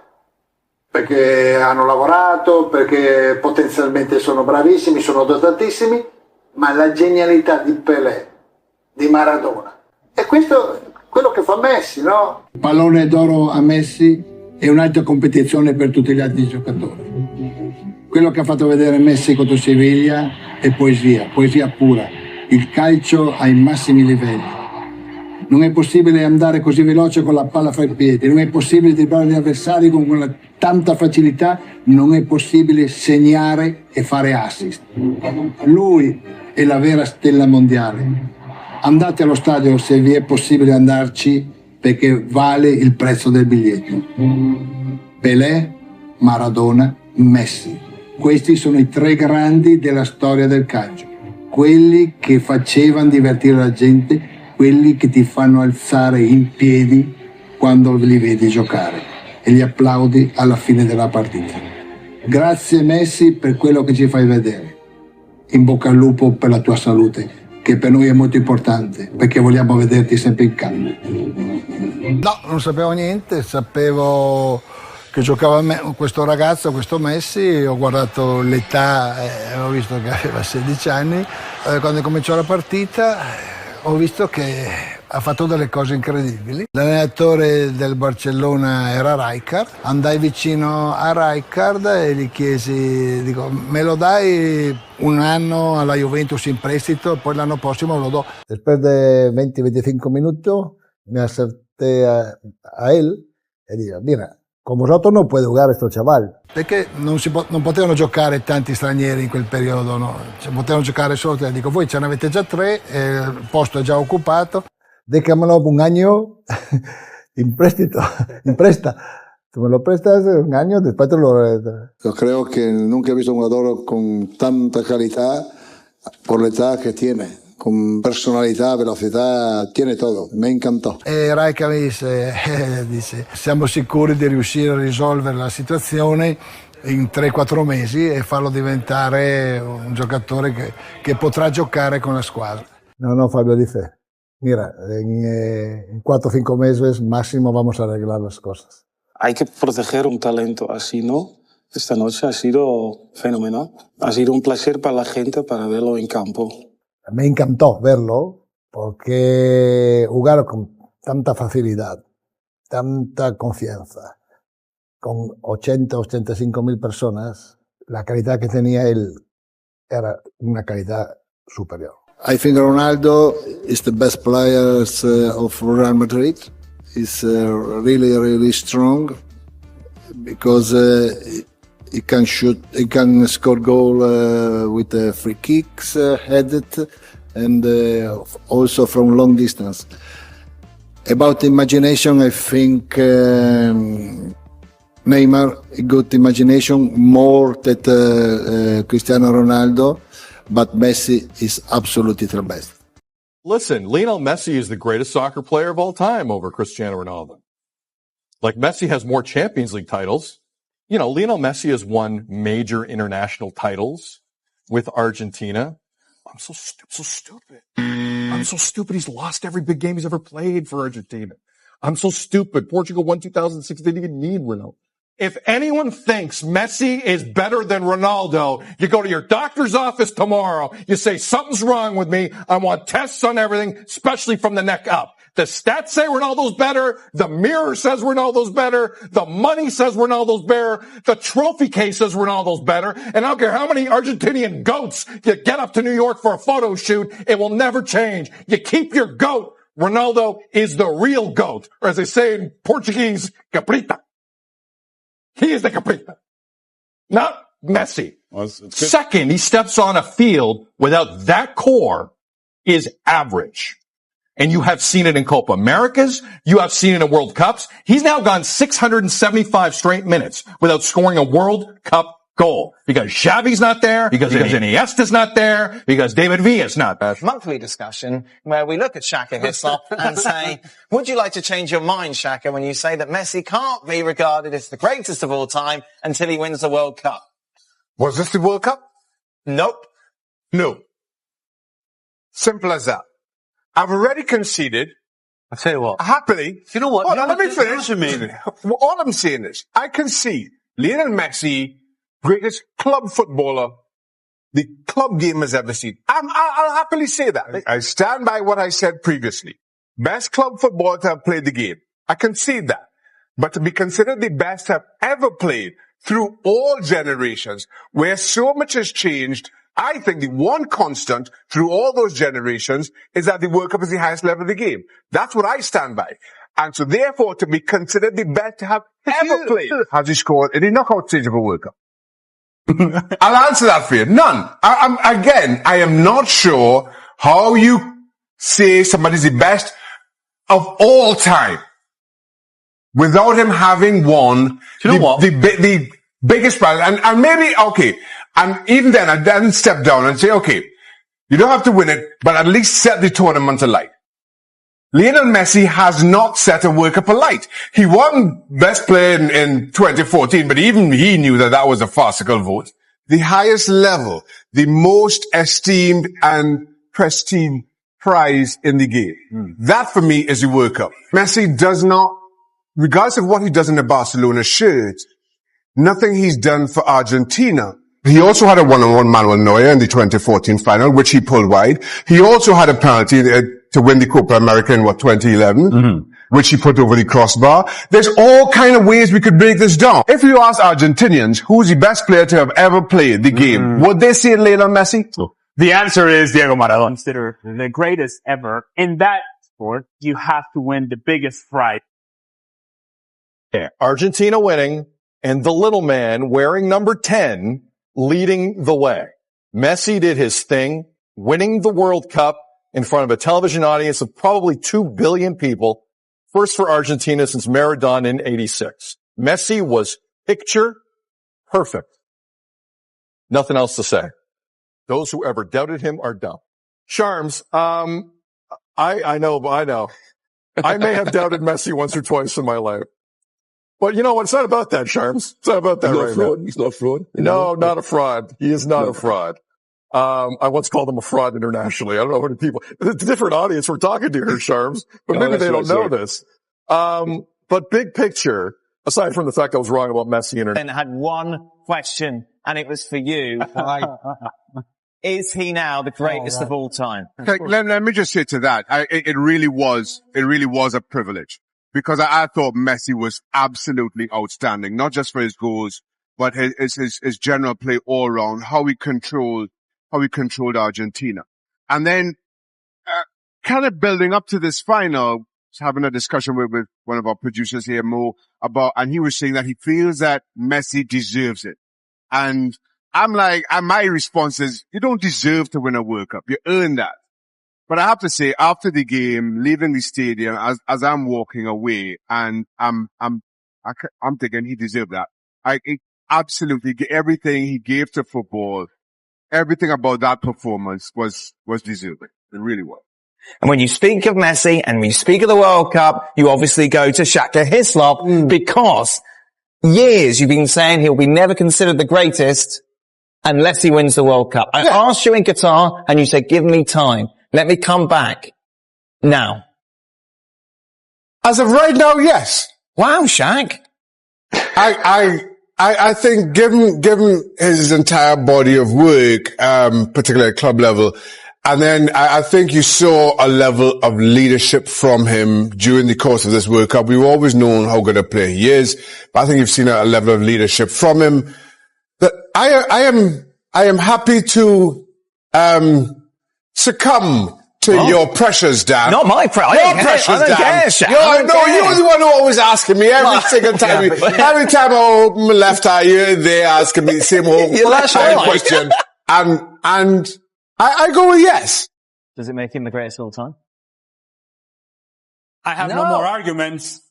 perché hanno lavorato, perché potenzialmente sono bravissimi, sono dotatissimi, ma la genialità di Pelé, di Maradona. E questo è quello che fa Messi, no? Il pallone d'oro a Messi è un'altra competizione per tutti gli altri giocatori. Quello che ha fatto vedere Messi contro Siviglia è poesia pura. Il calcio ai massimi livelli. Non è possibile andare così veloce con la palla fra i piedi, non è possibile dribblare gli avversari con tanta facilità, non è possibile segnare e fare assist. Lui è la vera stella mondiale. Andate allo stadio se vi è possibile andarci, perché vale il prezzo del biglietto. Pelé, Maradona, Messi. Questi sono i 3 grandi della storia del calcio. Quelli che facevano divertire la gente, quelli che ti fanno alzare in piedi quando li vedi giocare e gli applaudi alla fine della partita. Grazie Messi per quello che ci fai vedere. In bocca al lupo per la tua salute, che per noi è molto importante, perché vogliamo vederti sempre in campo. No, non sapevo niente, sapevo che giocava questo ragazzo, questo Messi, ho guardato l'età, ho visto che aveva 16 anni, quando cominciò la partita ho visto che ha fatto delle cose incredibili. L'allenatore del Barcellona era Rijkaard, andai vicino a Rijkaard e gli chiesi, dico, me lo dai un anno alla Juventus in prestito e poi l'anno prossimo lo do. Después de 20-25 minutos me acerté a él e dico, mira, con vosotros no puede jugar questo chaval. Perché non potevano giocare tanti stranieri in quel periodo, no? Potevano giocare solo tre. Dico, voi ce ne avete già tre, il posto è già occupato, déjamelo un año in prestito, in presta. Se me lo prestas un año, después te lo... Yo creo que nunca he visto un jugador con tanta calidad por la edad que tiene. Con personalità, velocità, tiene todo, mi encantò. E Rijkaard dice, siamo sicuri di riuscire a risolvere la situazione in 3-4 mesi e farlo diventare un giocatore che potrà giocare con la squadra. No, Fabio dice, mira, en 4-5 meses máximo vamos a arreglar las cosas. Hay que proteger un talento así, ¿no? Esta noche ha sido fenomenal. Ha sido un placer para la gente para verlo en campo. Me encantó verlo porque jugar con tanta facilidad, tanta confianza, con 80-85 mil personas, la calidad que tenía él era una calidad superior. I think Ronaldo is the best player of Real Madrid. He's really, really strong because he can shoot, he can score goal with free kicks, headed, and also from long distance. About imagination, I think Neymar a good imagination more than Cristiano Ronaldo, but Messi is absolutely the best. Listen, Lionel Messi is the greatest soccer player of all time over Cristiano Ronaldo. Like, Messi has more Champions League titles. You know, Lionel Messi has won major international titles with Argentina. I'm so stupid. I'm so stupid. He's lost every big game he's ever played for Argentina. I'm so stupid. Portugal won 2006. They didn't even need Ronaldo. If anyone thinks Messi is better than Ronaldo, you go to your doctor's office tomorrow. You say, something's wrong with me. I want tests on everything, especially from the neck up. The stats say Ronaldo's better. The mirror says Ronaldo's better. The money says Ronaldo's better. The trophy case says Ronaldo's better. And I don't care how many Argentinian goats you get up to New York for a photo shoot, it will never change. You keep your goat. Ronaldo is the real goat. Or as they say in Portuguese, caprita. He is the caprita. Not Messi. Well, it's Second, he steps on a field without that core is average. And you have seen it in Copa Americas. You have seen it in World Cups. He's now gone 675 straight minutes without scoring a World Cup goal. Because Xavi's not there, because Iniesta's not there, because David Villa's not there. Monthly discussion where we look at Shaka Hislop and say, would you like to change your mind, Shaka, when you say that Messi can't be regarded as the greatest of all time until he wins the World Cup? Was this the World Cup? Nope. No. Simple as that. I've already conceded. I'll tell you what. Happily. You know what? Hold on, let me finish. All I'm saying is, I concede Lionel Messi, greatest club footballer the club game has ever seen. I'll happily say that. I stand by what I said previously. Best club footballer to have played the game. I concede that. But to be considered the best to have ever played through all generations, where so much has changed, I think the one constant through all those generations is that the World Cup is the highest level of the game. That's what I stand by. And so therefore, to be considered the best to have ever played, has he scored in the knockout stage of a World Cup? I'll answer that for you. None. I am not sure how you say somebody's the best of all time without him having won the biggest prize. And maybe, okay, and even then I then step down and say, okay, you don't have to win it, but at least set the tournament alight. Lionel Messi has not set a World Cup alight. He won Best Player in 2014, but even he knew that that was a farcical vote. The highest level, the most esteemed and pristine prize in the game. That for me is the World Cup. Messi does not regardless of what he does in the Barcelona shirt, nothing he's done for Argentina. He also had a one-on-one Manuel Neuer in the 2014 final, which he pulled wide. He also had a penalty to win the Copa America in 2011, which he put over the crossbar. There's all kind of ways we could break this down. If you ask Argentinians who's the best player to have ever played the game, would they say Lionel Messi? The answer is Diego Maradona. Consider the greatest ever. In that sport, you have to win the biggest prize. Yeah, Argentina winning and the little man wearing number 10 leading the way. Messi did his thing, winning the World Cup in front of a television audience of probably 2 billion people. First for Argentina since Maradona in 86. Messi was picture perfect. Nothing else to say. Those who ever doubted him are dumb. Charms, I know. I may have doubted Messi once or twice in my life. But you know what? It's not about that, Charms. It's not about that right now. He's not a fraud. No, not a fraud. He is not a fraud. I once called him a fraud internationally. I don't know how many people, it's a different audience we're talking to here, Charms, but maybe they don't know this. But big picture, aside from the fact I was wrong about Messi And had one question, and it was for you. Is he now the greatest of all time? Okay, let me just say to that, it really was a privilege. Because I thought Messi was absolutely outstanding, not just for his goals, but his general play all around, how he controlled Argentina. And then, kind of building up to this final, having a discussion with one of our producers here, Mo, and he was saying that he feels that Messi deserves it. And I'm like, and my response is, you don't deserve to win a World Cup. You earn that. But I have to say, after the game, leaving the stadium, as I'm walking away, and I'm thinking he deserved that. Absolutely, everything he gave to football, everything about that performance was deserving. It really was. And when you speak of Messi and when you speak of the World Cup, you obviously go to Shaka Hislop because years you've been saying he'll be never considered the greatest unless he wins the World Cup. I asked you in Qatar and you said, give me time. Let me come back now. As of right now, yes. Wow, Shaq. I think given his entire body of work, particularly at club level, and then I think you saw a level of leadership from him during the course of this World Cup. We've always known how good a player he is, but I think you've seen a level of leadership from him that I am happy to, succumb to your pressures, Dan. Not my pressure. Your pressures, Dan. You're the one who always asking me every single time. Every time I open my left eye, you're there asking me the same whole question. And I go with yes. Does it make him the greatest of all time? I have no more arguments.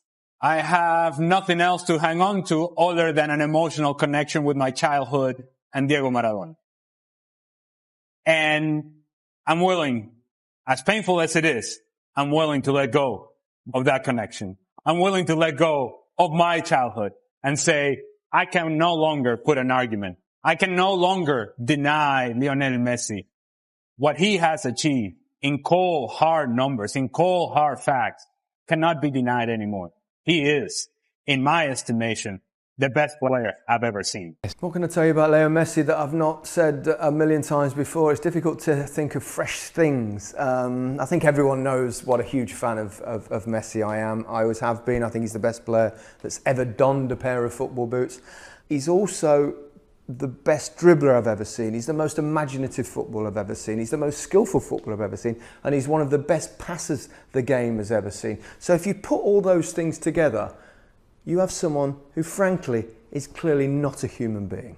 I have nothing else to hang on to other than an emotional connection with my childhood and Diego Maradona. And I'm willing, as painful as it is, I'm willing to let go of that connection. I'm willing to let go of my childhood and say, I can no longer put an argument. I can no longer deny Lionel Messi what he has achieved in cold, hard numbers, in cold, hard facts, cannot be denied anymore. He is, in my estimation, the best player I've ever seen. What can I tell you about Leo Messi that I've not said a million times before? It's difficult to think of fresh things. I think everyone knows what a huge fan of Messi I am. I always have been. I think he's the best player that's ever donned a pair of football boots. He's also the best dribbler I've ever seen. He's the most imaginative footballer I've ever seen. He's the most skillful footballer I've ever seen. And he's one of the best passers the game has ever seen. So if you put all those things together, you have someone who, frankly, is clearly not a human being.